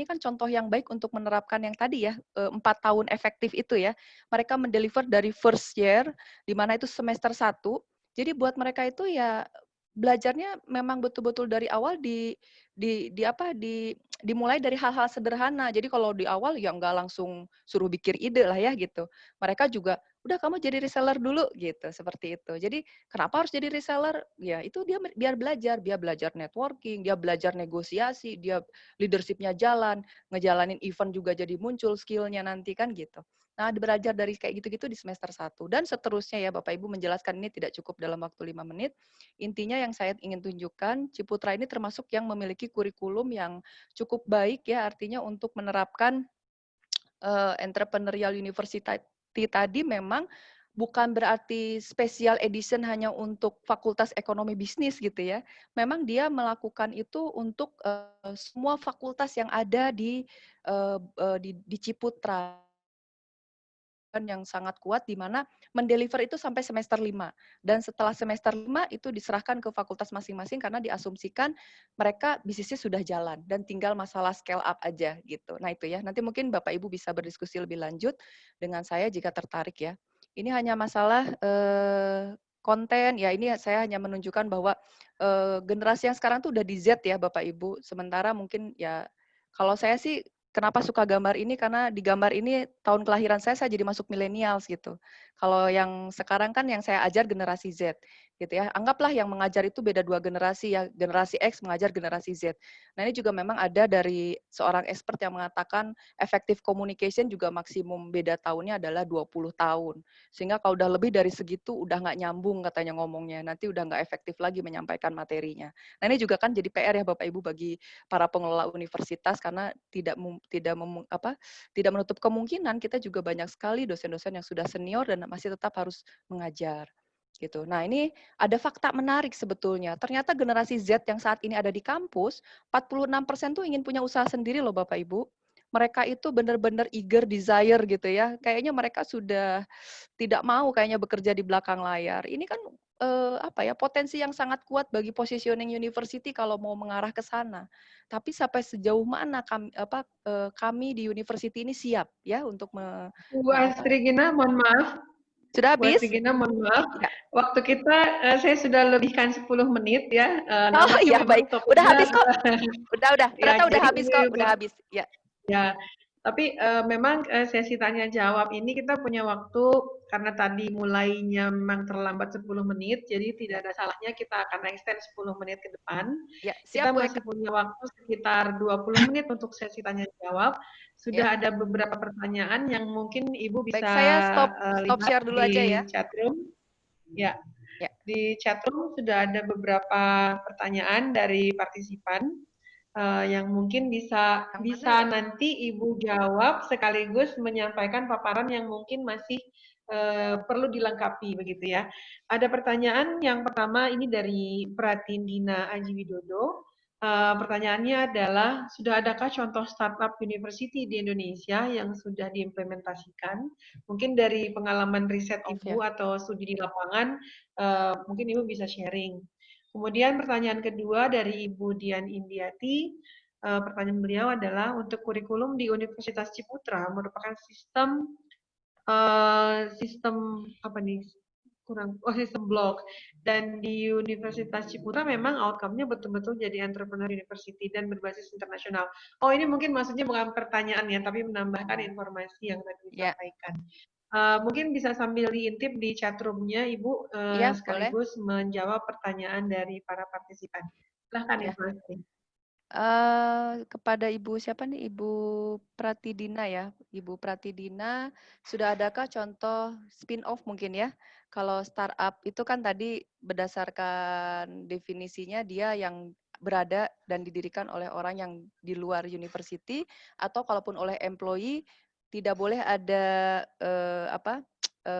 kan contoh yang baik untuk menerapkan yang tadi ya, 4 tahun efektif itu ya. Mereka mendeliver dari first year, di mana itu semester 1. Jadi buat mereka itu ya belajarnya memang betul-betul dari awal dimulai dari hal-hal sederhana. Jadi kalau di awal ya nggak langsung suruh bikin ide lah ya gitu. Mereka juga, udah kamu jadi reseller dulu gitu, seperti itu. Jadi kenapa harus jadi reseller? Ya itu dia biar belajar networking, dia belajar negosiasi, dia leadership-nya jalan, ngejalanin event juga jadi muncul skill-nya nanti kan gitu. Nah, belajar dari kayak gitu-gitu di semester 1 dan seterusnya ya Bapak Ibu, menjelaskan ini tidak cukup dalam waktu 5 menit. Intinya yang saya ingin tunjukkan, Ciputra ini termasuk yang memiliki kurikulum yang cukup baik ya, artinya untuk menerapkan entrepreneurial university tadi memang bukan berarti special edition hanya untuk fakultas ekonomi bisnis gitu ya. Memang dia melakukan itu untuk semua fakultas yang ada di Ciputra yang sangat kuat di mana mendeliver itu sampai semester 5. Dan setelah semester 5 itu diserahkan ke fakultas masing-masing karena diasumsikan mereka bisnisnya sudah jalan dan tinggal masalah scale up aja gitu. Nah itu ya, nanti mungkin Bapak Ibu bisa berdiskusi lebih lanjut dengan saya jika tertarik ya. Ini hanya masalah konten, ya ini saya hanya menunjukkan bahwa generasi yang sekarang tuh udah di Z ya Bapak Ibu. Sementara mungkin ya kalau saya sih kenapa suka gambar ini, karena di gambar ini tahun kelahiran saya jadi masuk millennials gitu. Kalau yang sekarang kan yang saya ajar generasi Z gitu ya. Anggaplah yang mengajar itu beda 2 generasi ya, generasi X mengajar generasi Z. Nah ini juga memang ada dari seorang expert yang mengatakan effective communication juga maksimum beda tahunnya adalah 20 tahun. Sehingga kalau udah lebih dari segitu udah nggak nyambung katanya ngomongnya, nanti udah nggak efektif lagi menyampaikan materinya. Nah ini juga kan jadi PR ya Bapak Ibu bagi para pengelola universitas karena tidak menutup kemungkinan kita juga banyak sekali dosen-dosen yang sudah senior dan masih tetap harus mengajar gitu. Nah, ini ada fakta menarik sebetulnya. Ternyata generasi Z yang saat ini ada di kampus, 46% tuh ingin punya usaha sendiri loh Bapak Ibu. Mereka itu benar-benar eager desire gitu ya. Kayaknya mereka sudah tidak mau kayaknya bekerja di belakang layar. Ini kan apa ya, potensi yang sangat kuat bagi positioning university kalau mau mengarah ke sana. Tapi sampai sejauh mana kami di university ini siap ya untuk Bu apa Astri Gina, mohon maaf. sudah Bu Astri habis? Gina, mohon maaf. Ya. Waktu kita, saya sudah lebihkan 10 menit ya. Oh Nampaknya iya baik, memang udah topiknya, habis kok. Udah, ya ternyata udah jadi habis kok, ini udah habis. Ya, ya, tapi memang sesi tanya jawab ini kita punya waktu karena tadi mulainya memang terlambat 10 menit, jadi tidak ya, ada salahnya kita akan extend 10 menit ke depan. ya. Kita Siap Bu masih Eka. punya waktu sekitar 20 menit untuk sesi tanya jawab. Ya. Sudah ada beberapa pertanyaan yang mungkin Ibu Baik, bisa saya stop lihat share dulu aja ya. di chatroom. Ya, Ya, di chatroom sudah ada beberapa pertanyaan dari partisipan yang mungkin bisa yang mana bisa ya? nanti Ibu jawab sekaligus menyampaikan paparan yang mungkin masih perlu dilengkapi begitu ya. Ada pertanyaan yang pertama ini dari Pratindina Aji Widodo. Pertanyaannya adalah, sudah adakah contoh startup university di Indonesia yang sudah diimplementasikan? Mungkin dari pengalaman riset Off Ibu ya. atau studi di lapangan, mungkin Ibu bisa sharing. Kemudian pertanyaan kedua dari Ibu Dian Indiati, pertanyaan beliau adalah, untuk kurikulum di Universitas Ciputra merupakan sistem sistem apa nih? Sistem blok. Dan di Universitas Ciputra memang outcome-nya betul-betul jadi entrepreneur university dan berbasis internasional. Oh, ini mungkin maksudnya bukan pertanyaan ya, tapi menambahkan informasi yang tadi Ya, disampaikan. Mungkin bisa sambil diintip di chat room-nya, Ibu, iya boleh. sekaligus menjawab pertanyaan dari para partisipan. Silahkan Ya. Ibu Astri. Kepada Ibu siapa nih? Ibu Pratidina ya. Ibu Pratidina, sudah adakah contoh spin-off mungkin ya? Kalau startup itu kan tadi berdasarkan definisinya dia yang berada dan didirikan oleh orang yang di luar university, atau kalaupun oleh employee tidak boleh ada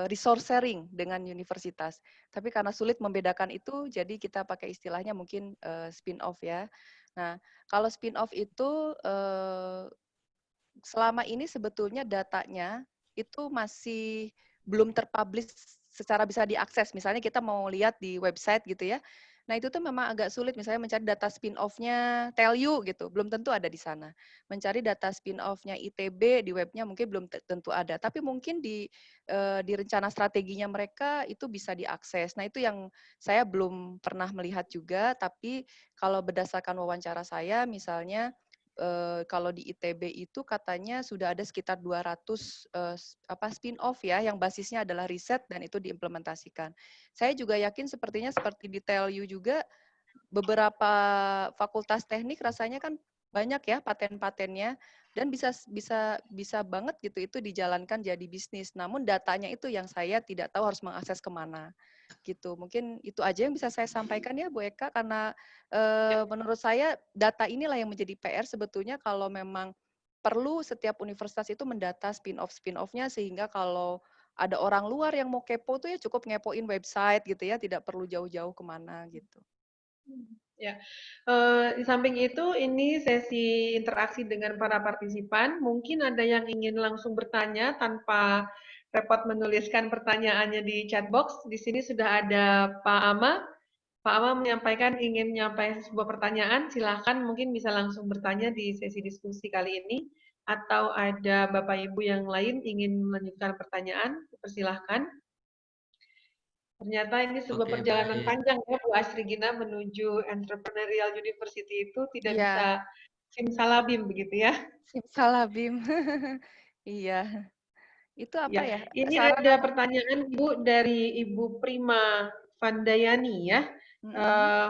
resource sharing dengan universitas. Tapi karena sulit membedakan itu, jadi kita pakai istilahnya mungkin spin-off ya. Nah, kalau spin-off itu selama ini sebetulnya datanya itu masih belum terpublish secara bisa diakses. Misalnya kita mau lihat di website gitu ya. Nah, itu tuh memang agak sulit misalnya mencari data spin-off-nya Tell You gitu, belum tentu ada di sana. Mencari data spin-off-nya ITB di webnya mungkin belum tentu ada, tapi mungkin di rencana strateginya mereka itu bisa diakses. Nah, itu yang saya belum pernah melihat juga, tapi kalau berdasarkan wawancara saya misalnya kalau di ITB itu katanya sudah ada sekitar 200 spin-off ya yang basisnya adalah riset dan itu diimplementasikan. Saya juga yakin sepertinya seperti di Tell You juga beberapa fakultas teknik rasanya kan banyak ya paten-patennya dan bisa banget gitu itu dijalankan jadi bisnis. Namun datanya itu yang saya tidak tahu harus mengakses kemana gitu. Mungkin itu aja yang bisa saya sampaikan ya Bu Eka, karena menurut saya data inilah yang menjadi PR sebetulnya kalau memang perlu setiap universitas itu mendata spin-off-nya sehingga kalau ada orang luar yang mau kepo tuh ya cukup ngepoin website gitu ya, tidak perlu jauh-jauh kemana gitu. Ya, di samping itu ini sesi interaksi dengan para partisipan. Mungkin ada yang ingin langsung bertanya tanpa repot menuliskan pertanyaannya di chat box. Di sini sudah ada Pak Ama. Pak Ama menyampaikan ingin menyampaikan sebuah pertanyaan. Silahkan mungkin bisa langsung bertanya di sesi diskusi kali ini. Atau ada Bapak Ibu yang lain ingin melanjutkan pertanyaan, persilahkan. Ternyata ini sebuah Oke, perjalanan baik. panjang ya Bu Astri Gina menuju Entrepreneurial University itu tidak Iya, bisa simsalabim begitu ya. simsalabim. Iya, itu apa Ya, ya? ini Saran ada apa? pertanyaan Bu dari Ibu Prima Vandayani ya. Mm-mm. Eh,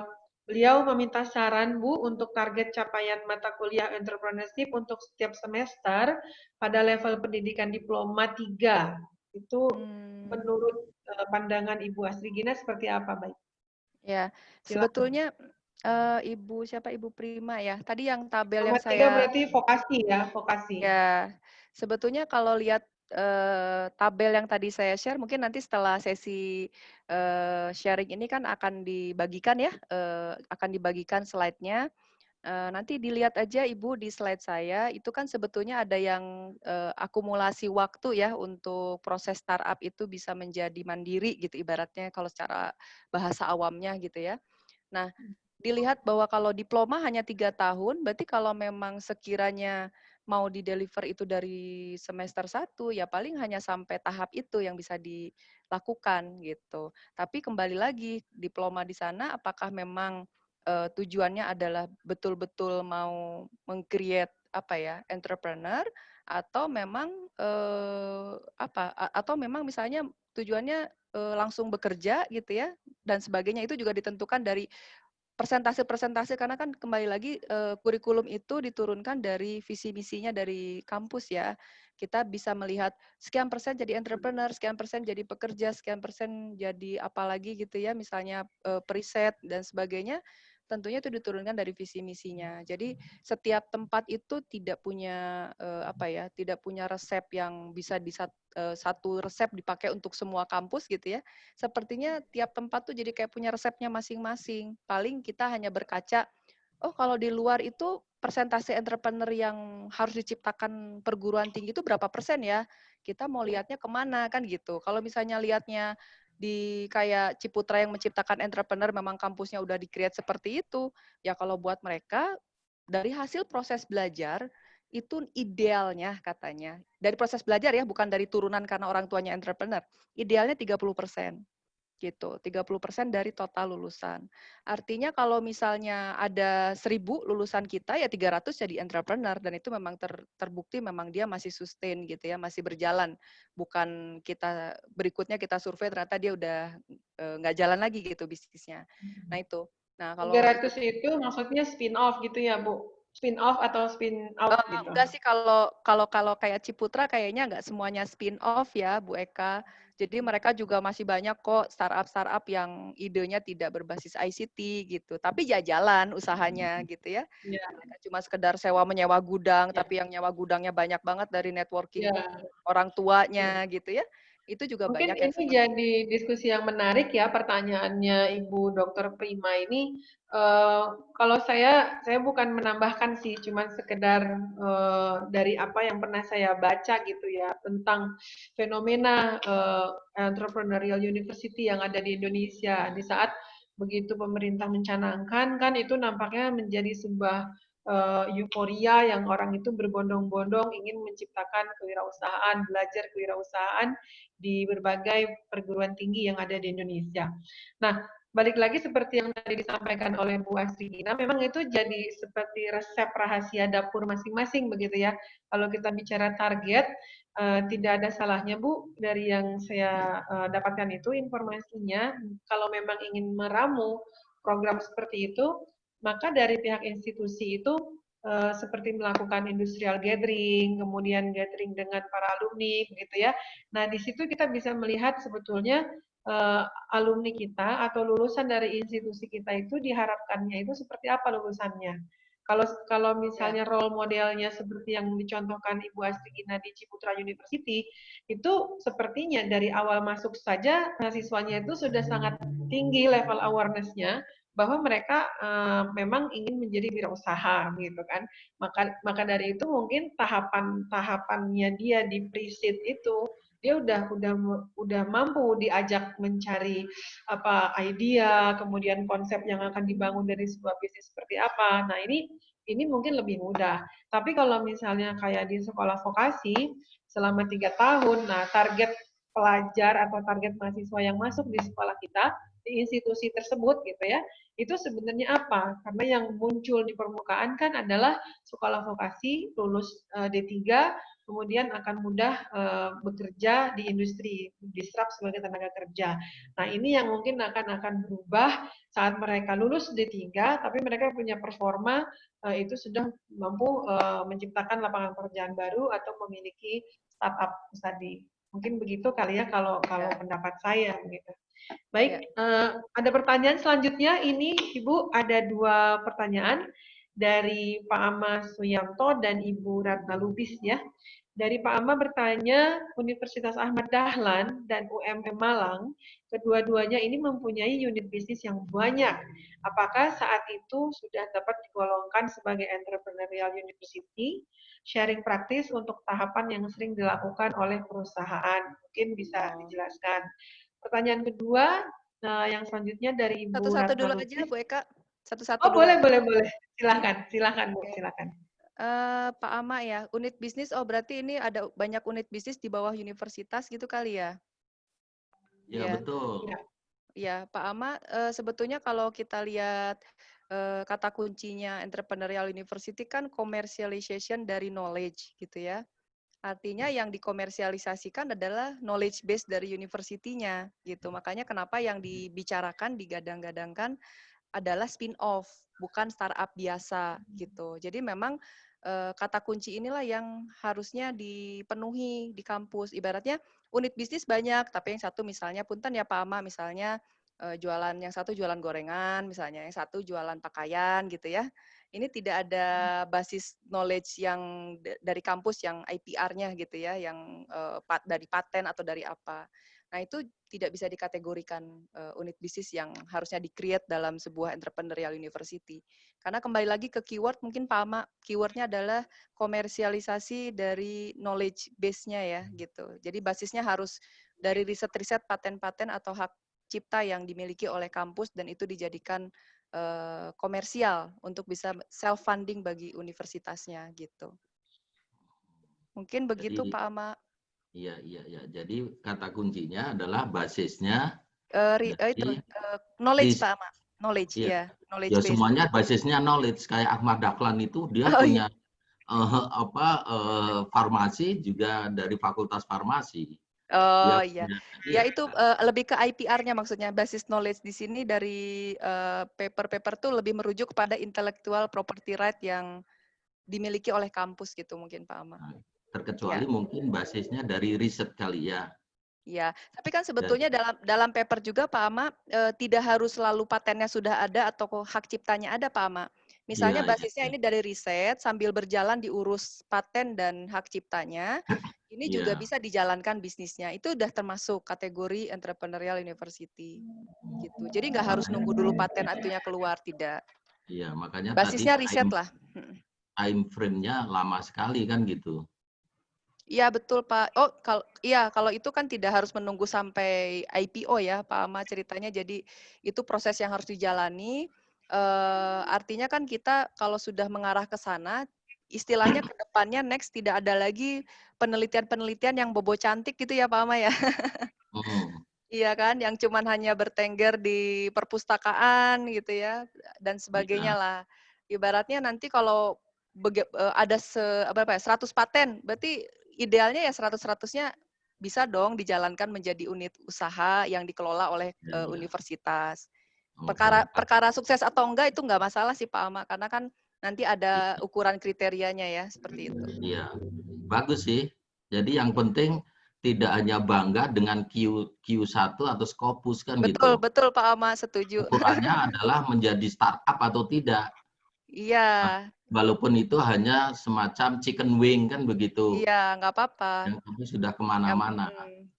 Beliau meminta saran Bu untuk target capaian mata kuliah entrepreneurship untuk setiap semester pada level pendidikan diploma 3. Itu Hmm, menurut pandangan Ibu Astri Gina seperti apa, baik? ya, Silakan. sebetulnya Ibu siapa Ibu Prima ya? Tadi yang tabel Diploma yang 3 saya berarti vokasi ya, vokasi. ya sebetulnya kalau lihat tabel yang tadi saya share, mungkin nanti setelah sesi sharing ini kan akan dibagikan ya, akan dibagikan slide-nya. Nanti dilihat aja Ibu di slide saya, itu kan sebetulnya ada yang akumulasi waktu ya untuk proses startup itu bisa menjadi mandiri gitu ibaratnya kalau secara bahasa awamnya gitu ya. Nah, dilihat bahwa kalau diploma hanya 3 tahun, berarti kalau memang sekiranya mau di-deliver itu dari semester 1, ya paling hanya sampai tahap itu yang bisa dilakukan gitu. Tapi kembali lagi, diploma di sana apakah memang tujuannya adalah betul-betul mau meng-create apa ya, entrepreneur atau memang atau memang misalnya tujuannya langsung bekerja gitu ya dan sebagainya itu juga ditentukan dari persentase-persentase karena kan kembali lagi kurikulum itu diturunkan dari visi misinya dari kampus ya. Kita bisa melihat sekian persen jadi entrepreneur, sekian persen jadi pekerja, sekian persen jadi apalagi gitu ya, misalnya periset dan sebagainya. Tentunya itu diturunkan dari visi misinya. Jadi setiap tempat itu tidak punya tidak punya resep yang bisa satu resep dipakai untuk semua kampus gitu ya. Sepertinya tiap tempat tuh jadi kayak punya resepnya masing-masing. Paling kita hanya berkaca, oh kalau di luar itu persentase entrepreneur yang harus diciptakan perguruan tinggi itu berapa persen ya? Kita mau lihatnya kemana kan gitu. Kalau misalnya lihatnya di kayak Ciputra yang menciptakan entrepreneur memang kampusnya udah di-create seperti itu, ya kalau buat mereka dari hasil proses belajar itu idealnya katanya. Dari proses belajar ya, bukan dari turunan karena orang tuanya entrepreneur. Idealnya 30% gitu. 30% dari total lulusan. Artinya kalau misalnya ada 1.000 lulusan kita ya 300 jadi entrepreneur dan itu memang terbukti memang dia masih sustain gitu ya, masih berjalan. Bukan kita berikutnya kita survei ternyata dia udah nggak jalan lagi gitu bisnisnya. Nah itu. Nah kalau itu 300 itu maksudnya spin off gitu ya, Bu? Spin off atau spin out gitu? Enggak sih kalau kalau kalau kayak Ciputra kayaknya nggak semuanya spin off ya Bu Eka. Jadi mereka juga masih banyak kok startup-startup yang idenya tidak berbasis ICT gitu. Tapi ya jalan usahanya gitu ya. Ya, Mereka cuma sekedar sewa menyewa gudang, ya, tapi yang nyewa gudangnya banyak banget dari networking ya. orang tuanya gitu ya. Itu juga Mungkin banyak yang ini seperti jadi diskusi yang menarik ya pertanyaannya Ibu Dokter Prima ini. Kalau saya bukan menambahkan sih, cuman sekedar dari apa yang pernah saya baca gitu ya tentang fenomena entrepreneurial university yang ada di Indonesia. Di saat begitu pemerintah mencanangkan kan itu nampaknya menjadi sebuah euforia yang orang itu berbondong-bondong ingin menciptakan kewirausahaan, belajar kewirausahaan di berbagai perguruan tinggi yang ada di Indonesia. Nah, balik lagi seperti yang tadi disampaikan oleh Bu Astri Gina, memang itu jadi seperti resep rahasia dapur masing-masing begitu ya. Kalau kita bicara target, tidak ada salahnya Bu, dari yang saya dapatkan itu informasinya, kalau memang ingin meramu program seperti itu, maka dari pihak institusi itu seperti melakukan industrial gathering, kemudian gathering dengan para alumni, begitu ya. Nah, di situ kita bisa melihat sebetulnya alumni kita atau lulusan dari institusi kita itu diharapkannya itu seperti apa lulusannya. Kalau kalau ya. misalnya role modelnya seperti yang dicontohkan Ibu Astri Gina di Ciputra University, itu sepertinya dari awal masuk saja mahasiswanya itu sudah sangat tinggi level awareness-nya bahwa mereka memang ingin menjadi wirausaha gitu kan. Maka dari itu mungkin tahapannya dia di pre-seed itu dia udah mampu diajak mencari apa idea, kemudian konsep yang akan dibangun dari sebuah bisnis seperti apa. Nah, ini mungkin lebih mudah. Tapi kalau misalnya kayak di sekolah vokasi selama 3 tahun, nah target pelajar atau target mahasiswa yang masuk di sekolah kita di institusi tersebut gitu ya, itu sebenarnya apa? Karena yang muncul di permukaan kan adalah sekolah vokasi lulus D3 kemudian akan mudah bekerja di industri, disrupt sebagai tenaga kerja. Nah, ini yang mungkin akan berubah saat mereka lulus D3, tapi mereka punya performa itu sudah mampu menciptakan lapangan pekerjaan baru atau memiliki startup tadi. Mungkin begitu kali ya kalau Ya, pendapat saya begitu. ya. Baik, ada pertanyaan selanjutnya. Ini Ibu ada 2 pertanyaan dari Pak Amas Suyanto dan Ibu Ratna Lubis ya. Dari Pak Amma bertanya, Universitas Ahmad Dahlan dan UMM Malang, kedua-duanya ini mempunyai unit bisnis yang banyak. Apakah saat itu sudah dapat digolongkan sebagai entrepreneurial university? Sharing praktis untuk tahapan yang sering dilakukan oleh perusahaan. Mungkin bisa Oh. dijelaskan. Pertanyaan kedua, yang selanjutnya dari Ibu Satu-satu Ratna dulu aja, Lutfi. Bu Eka. Satu-satu Oh, dulu boleh, aja. boleh, boleh. Iya. Silakan, silakan, Bu, Oke. silakan. Pak Ama ya, unit bisnis, oh berarti ini ada banyak unit bisnis di bawah universitas gitu kali ya? Ya, Iya. betul. Ya, Pak Ama, sebetulnya kalau kita lihat kata kuncinya entrepreneurial university kan commercialization dari knowledge gitu ya. Artinya yang dikomersialisasikan adalah knowledge base dari universitinya gitu. Makanya kenapa yang dibicarakan, digadang-gadangkan adalah spin-off, bukan startup biasa gitu. Jadi memang kata kunci inilah yang harusnya dipenuhi di kampus. Ibaratnya unit bisnis banyak, tapi yang satu misalnya punten ya Pak Ama, misalnya jualan, yang satu jualan gorengan, misalnya yang satu jualan pakaian gitu ya. Ini tidak ada basis knowledge yang dari kampus yang IPR-nya gitu ya, yang dari paten atau dari apa. Nah, itu tidak bisa dikategorikan unit bisnis yang harusnya di-create dalam sebuah entrepreneurial university. Karena kembali lagi ke keyword, mungkin Pak Ama, keywordnya adalah komersialisasi dari knowledge base-nya ya, gitu. Jadi basisnya harus dari riset-riset, paten-paten atau hak cipta yang dimiliki oleh kampus dan itu dijadikan komersial untuk bisa self-funding bagi universitasnya, gitu. Mungkin begitu Jadi, Pak Ama. iya. Jadi kata kuncinya adalah basisnya dari Knowledge riset. Pak Ama, knowledge Iya. ya, knowledge Ya base. semuanya basisnya knowledge. Kayak Ahmad Dahlan itu dia Oh iya, punya farmasi juga dari Fakultas Farmasi. oh Dia iya. punya, Ya iya. itu lebih ke IPR-nya maksudnya, basis knowledge di sini dari paper-paper tuh lebih merujuk kepada intellectual property right yang dimiliki oleh kampus gitu mungkin Pak Ama. Nah, Ya. terkecuali mungkin basisnya dari riset kali ya. Ya, tapi kan Dan, sebetulnya dalam paper juga Pak Ama tidak harus selalu patennya sudah ada atau hak ciptanya ada Pak Ama. Misalnya iya. basisnya ini dari riset sambil berjalan diurus paten dan hak ciptanya, ini juga Iya. bisa dijalankan bisnisnya. Itu udah termasuk kategori entrepreneurial university gitu. Jadi nggak harus nunggu dulu paten atunya keluar, tidak. Iya, makanya tadi Basisnya riset lah. time frame-nya lama sekali kan gitu. Iya betul Pak. Oh kalau itu kan tidak harus menunggu sampai IPO ya Pak Ama ceritanya. Jadi itu proses yang harus dijalani. Artinya kan kita kalau sudah mengarah ke sana, istilahnya ke depannya next tidak ada lagi penelitian-penelitian yang bobo cantik gitu ya Pak Ama ya. Hmm. Iya kan, yang cuman hanya bertengger di perpustakaan gitu ya dan sebagainya Iya. lah. Ibaratnya nanti kalau ada 100 paten, berarti idealnya ya 100-100-nya bisa dong dijalankan menjadi unit usaha yang dikelola oleh Iya. universitas. Oke. Perkara sukses atau enggak itu enggak masalah sih Pak Ama, karena kan nanti ada ukuran kriterianya ya seperti itu. Iya, bagus sih. Jadi yang penting tidak hanya bangga dengan Q1 atau Scopus kan Betul, gitu. betul Pak Ama, setuju. Ukurannya adalah menjadi startup atau tidak. Iya. Walaupun itu hanya semacam chicken wing kan begitu. Iya, nggak apa-apa. Yang itu sudah kemana-mana.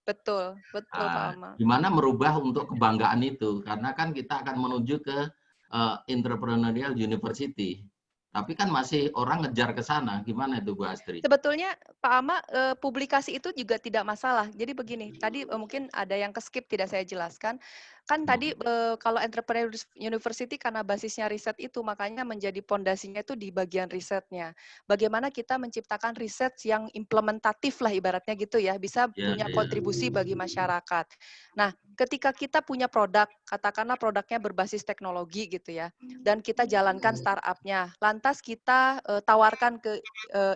Betul, betul Pak Nah, Ama. gimana merubah untuk kebanggaan itu? Karena kan kita akan menuju ke entrepreneurial university. Tapi kan masih orang ngejar ke sana. Gimana itu Bu Astri? Sebetulnya Pak Ama, publikasi itu juga tidak masalah. Jadi begini, tadi mungkin ada yang ke-skip tidak saya jelaskan. Kan tadi kalau entrepreneur university karena basisnya riset itu, makanya menjadi pondasinya itu di bagian risetnya. Bagaimana kita menciptakan riset yang implementatif lah ibaratnya gitu ya, bisa Ya, punya ya. kontribusi bagi masyarakat. Nah, ketika kita punya produk, katakanlah produknya berbasis teknologi gitu ya, dan kita jalankan startup-nya, lantas kita tawarkan ke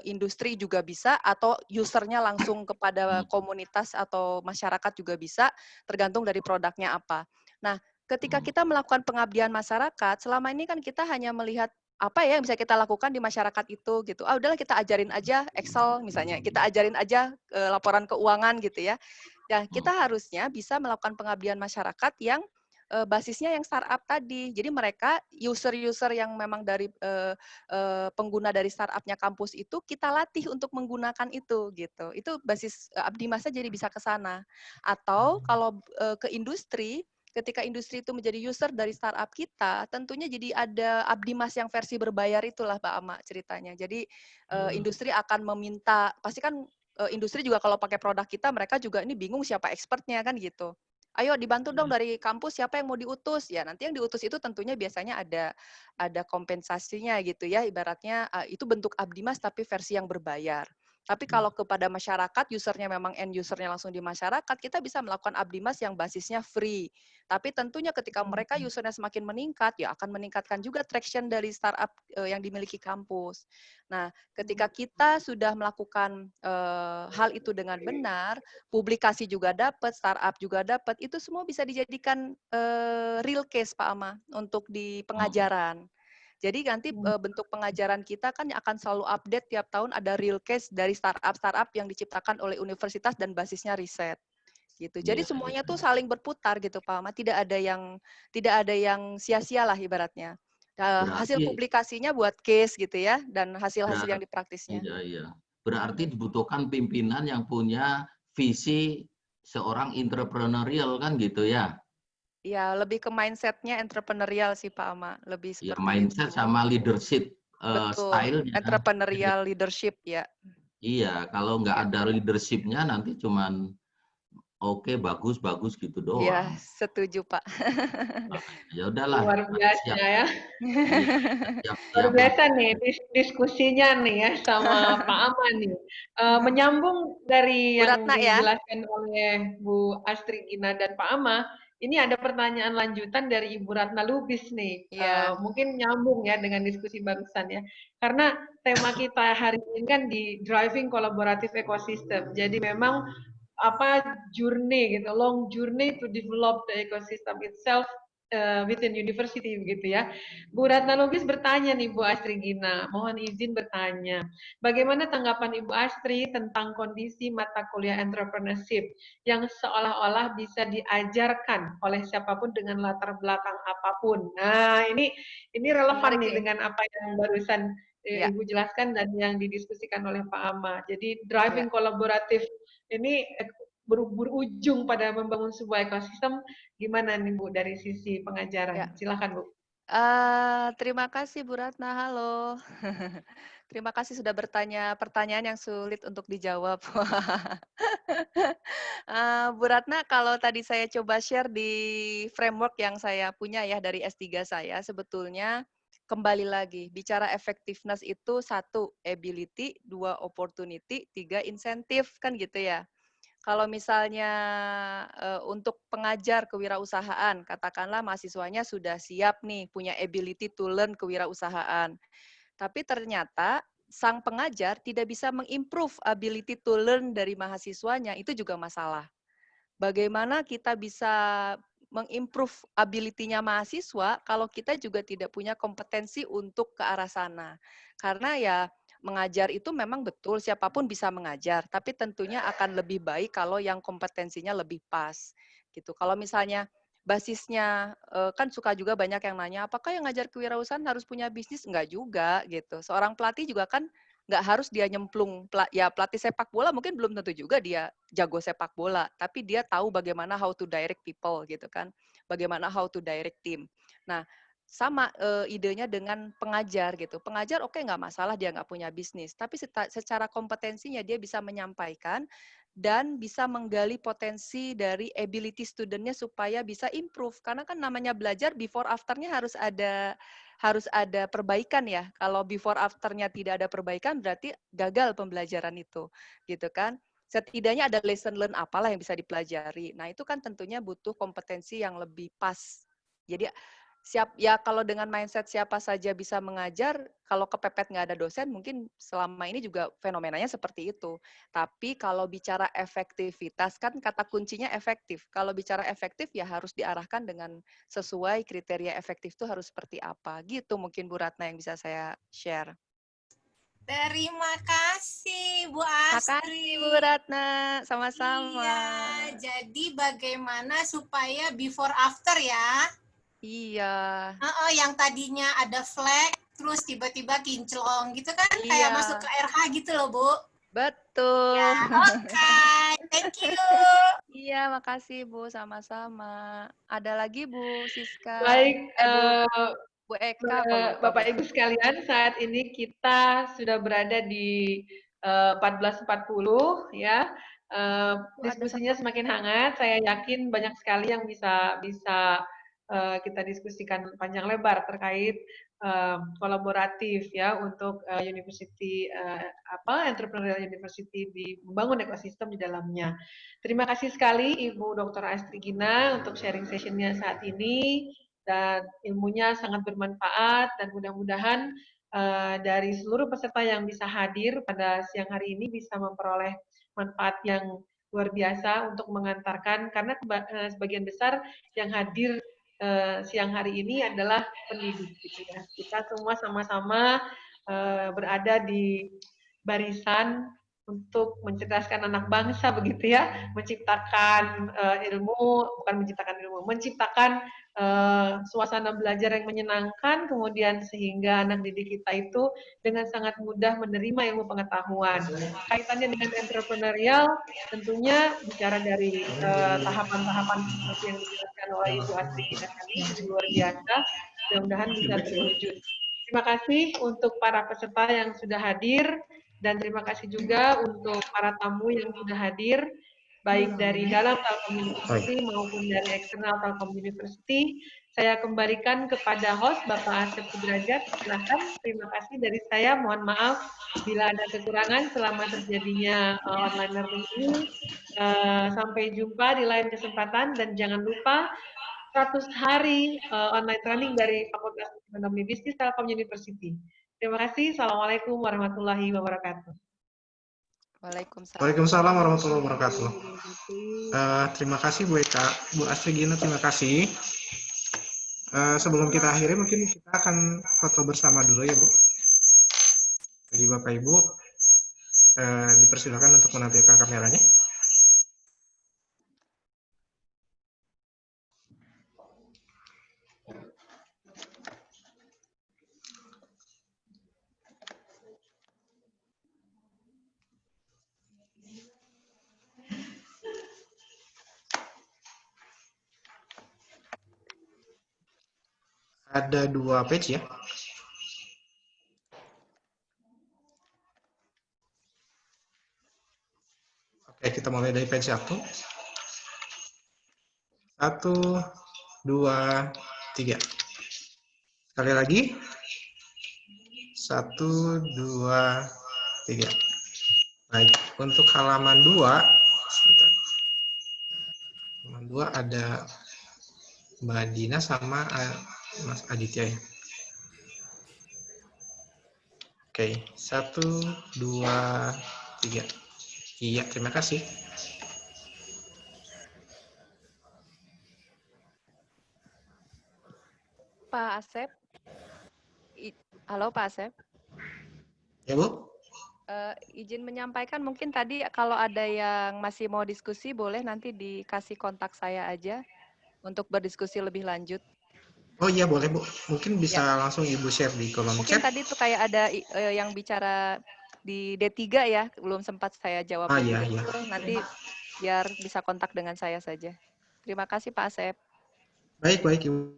industri juga bisa atau usernya langsung kepada komunitas atau masyarakat juga bisa, tergantung dari produknya apa. Nah, ketika kita melakukan pengabdian masyarakat, selama ini kan kita hanya melihat apa ya yang bisa kita lakukan di masyarakat itu gitu. Udahlah kita ajarin aja Excel misalnya, kita ajarin aja laporan keuangan gitu ya. Nah, kita harusnya bisa melakukan pengabdian masyarakat yang basisnya yang startup tadi. Jadi mereka user-user yang memang dari pengguna dari startupnya kampus itu kita latih untuk menggunakan itu gitu. Itu basis Abdi Masa jadi bisa ke sana. Atau kalau ke industri, ketika industri itu menjadi user dari startup kita, tentunya jadi ada Abdi Mas yang versi berbayar itulah Pak Ama ceritanya. Jadi industri akan meminta, pasti kan industri juga kalau pakai produk kita, mereka juga ini bingung siapa expertnya kan gitu. Ayo dibantu dong dari kampus siapa yang mau diutus ya, nanti yang diutus itu tentunya biasanya ada kompensasinya gitu ya, ibaratnya itu bentuk Abdi Mas tapi versi yang berbayar. Tapi kalau kepada masyarakat, usernya memang end usernya langsung di masyarakat, kita bisa melakukan Abdi Mas yang basisnya free. Tapi tentunya ketika mereka usernya semakin meningkat, ya akan meningkatkan juga traction dari startup yang dimiliki kampus. Nah, ketika kita sudah melakukan hal itu dengan benar, publikasi juga dapat, startup juga dapat, itu semua bisa dijadikan real case Pak Ama untuk di pengajaran. Jadi nanti bentuk pengajaran kita kan akan selalu update tiap tahun ada real case dari startup-startup yang diciptakan oleh universitas dan basisnya riset. Gitu. Jadi semuanya tuh saling berputar gitu Pak Ama, tidak ada yang sia-sia lah ibaratnya. Hasil Berarti publikasinya buat case gitu ya, dan hasil-hasil yang dipraktisnya. iya. Berarti dibutuhkan pimpinan yang punya visi seorang entrepreneurial kan gitu ya? Ya, lebih ke mindset-nya entrepreneurial sih Pak Ama, lebih Ya seperti mindset itu. sama leadership Betul, style-nya. entrepreneurial leadership ya. Iya, kalau nggak ada Gitu. leadership-nya nanti cuman oke bagus gitu Iya, doang. setuju Pak. Nah, ya udahlah, Luar biasa siap. ya. Iya, Luar siap lah. biasa nih diskusinya nih ya sama Pak Aman nih. Menyambung dari Bu yang Ratna ya. dijelaskan oleh Bu Astri Gina dan Pak Ama, ini ada pertanyaan lanjutan dari Ibu Ratna Lubis nih. Iya, Mungkin nyambung ya dengan diskusi barusan ya. Karena tema kita hari ini kan di driving collaborative ecosystem. Jadi memang apa journey gitu, long journey to develop the ecosystem itself within university begitu ya. Bu Ratna Lubis bertanya nih Bu Astri Gina, mohon izin bertanya. Bagaimana tanggapan Ibu Astri tentang kondisi mata kuliah entrepreneurship yang seolah-olah bisa diajarkan oleh siapapun dengan latar belakang apapun. Nah, ini relevan menarik nih nih. dengan apa yang barusan Ya, Ibu jelaskan dan yang didiskusikan oleh Pak Ama. Jadi ya. driving kolaboratif ini berujung pada membangun sebuah ekosistem. Gimana nih Bu dari sisi Ya. pengajaran? Silakan Bu. Terima kasih Bu Ratna, halo. Terima kasih sudah bertanya pertanyaan yang sulit untuk dijawab. Bu Ratna, kalau tadi saya coba share di framework yang saya punya ya dari S3 saya, sebetulnya kembali lagi, bicara effectiveness itu 1, ability, 2, opportunity, 3, insentif, kan gitu ya. Kalau misalnya untuk pengajar kewirausahaan, katakanlah mahasiswanya sudah siap nih, punya ability to learn kewirausahaan. Tapi ternyata sang pengajar tidak bisa mengimprove ability to learn dari mahasiswanya, itu juga masalah. Bagaimana kita bisa mengimprove ability-nya mahasiswa kalau kita juga tidak punya kompetensi untuk ke arah sana. Karena ya mengajar itu memang betul siapapun bisa mengajar, tapi tentunya akan lebih baik kalau yang kompetensinya lebih pas. Gitu. Kalau misalnya basisnya kan suka juga banyak yang nanya, apakah yang ngajar kewirausahaan harus punya bisnis? Enggak juga gitu. Seorang pelatih juga kan nggak harus dia nyemplung, ya pelatih sepak bola mungkin belum tentu juga dia jago sepak bola, tapi dia tahu bagaimana how to direct people gitu kan, bagaimana how to direct team. Nah, sama idenya dengan pengajar gitu. Pengajar oke nggak masalah dia nggak punya bisnis, tapi secara kompetensinya dia bisa menyampaikan dan bisa menggali potensi dari ability studentnya supaya bisa improve. Karena kan namanya belajar before afternya harus ada perbaikan ya. Kalau before afternya tidak ada perbaikan berarti gagal pembelajaran itu, gitu kan. Setidaknya ada lesson learn apalah yang bisa dipelajari. Nah itu kan tentunya butuh kompetensi yang lebih pas. Jadi kalau dengan mindset siapa saja bisa mengajar, kalau kepepet nggak ada dosen, mungkin selama ini juga fenomenanya seperti itu. Tapi kalau bicara efektivitas, kan kata kuncinya efektif. Kalau bicara efektif ya harus diarahkan dengan sesuai kriteria efektif itu harus seperti apa. Gitu mungkin Bu Ratna yang bisa saya share. Terima kasih Bu Makasih Astri. Bu Ratna, sama-sama. Iya, jadi bagaimana supaya before after ya? Iya. Yang tadinya ada flag, terus tiba-tiba kinclong gitu kan, Iya. kayak masuk ke RH gitu loh Bu. Betul. Ya, oke. Thank you. Iya, makasih Bu, sama-sama. Ada lagi Bu Siska? Baik, Bu Eka kalau lupa. Bapak Ibu sekalian, saat ini kita sudah berada di 14.40 ya. Diskusinya semakin hangat. Saya yakin banyak sekali yang bisa kita diskusikan panjang lebar terkait kolaboratif ya untuk university entrepreneurial university di membangun ekosistem di dalamnya. Terima kasih sekali Ibu Dr. Astri Gina untuk sharing sessionnya saat ini dan ilmunya sangat bermanfaat dan mudah-mudahan dari seluruh peserta yang bisa hadir pada siang hari ini bisa memperoleh manfaat yang luar biasa untuk mengantarkan karena sebagian besar yang hadir siang hari ini adalah pendidik gitu ya. Kita semua sama-sama berada di barisan untuk mencerdaskan anak bangsa begitu ya, menciptakan menciptakan suasana belajar yang menyenangkan, kemudian sehingga anak didik kita itu dengan sangat mudah menerima ilmu pengetahuan. Kaitannya dengan entrepreneurial, tentunya bicara dari tahapan-tahapan seperti yang dijelaskan oleh Ibu Astri tadi, luar biasa, mudah-mudahan bisa terwujud. Terima kasih untuk para peserta yang sudah hadir, dan terima kasih juga untuk para tamu yang sudah hadir, baik dari dalam Telkom University maupun dari eksternal Telkom University. Saya kembalikan kepada host Bapak Asep Sudrajat. Silakan. Terima kasih dari saya. Mohon maaf bila ada kekurangan selama terjadinya online learning ini. Sampai jumpa di lain kesempatan dan jangan lupa 100 hari online training dari Fakultas Ekonomi Bisnis Telkom University. Terima kasih. Assalamualaikum warahmatullahi wabarakatuh. Waalaikumsalam warahmatullahi wabarakatuh. Terima kasih Bu Eka, Bu Astri Gina, terima kasih. Sebelum kita akhiri mungkin kita akan foto bersama dulu ya Bu. Bagi Bapak Ibu, dipersilakan untuk menampilkan kameranya. Ada 2 page ya. Oke, kita mulai dari page 1. 1, 2, 3. Sekali lagi. 1, 2, 3. Baik, untuk halaman 2, halaman 2 ada Mbak Dina sama Mas Aditya ya. Oke, 1, 2, 3. Iya, terima kasih. Pak Asep. Halo Pak Asep. Ya Bu. Izin menyampaikan mungkin tadi kalau ada yang masih mau diskusi boleh nanti dikasih kontak saya aja untuk berdiskusi lebih lanjut. Oh iya boleh Bu, mungkin bisa ya. Langsung Ibu share di kolom mungkin chat. Tadi tuh kayak ada yang bicara di D3 ya, belum sempat saya jawab. Iya. Nanti biar bisa kontak dengan saya saja. Terima kasih Pak Asep. Baik Ibu.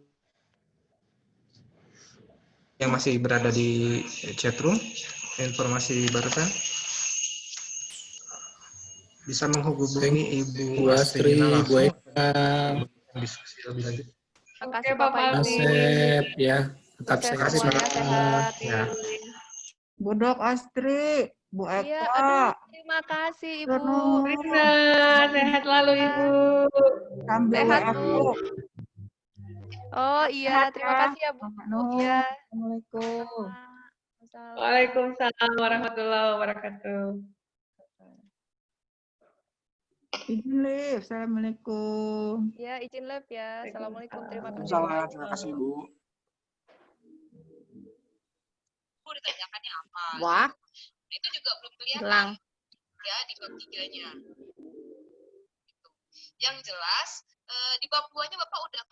Yang masih berada di chatroom, informasi barusan bisa menghubungi Ibu Astri langsung. Diskusi lebih lanjut. Terima kasih Bapak Ibu. Asep ya, tetap sehat. Ya. Bu Dok Astri, Bu Eka. Iya, aduh, terima kasih Ibu. Rina, sehat selalu Ibu. Sambil sehat Bu. Oh iya, terima kasih ya Bu. Ya. Assalamualaikum. Waalaikumsalam warahmatullahi wabarakatuh. Izin live, Assalamualaikum. Ya, izin live ya. Assalamualaikum, terima kasih. Terima kasih Bu. ditanyakannya apa. Wah, Nah, itu juga belum kelihatan hilang. ya di bab 3-nya. Gitu. Yang jelas di bab 2-nya Bapak udah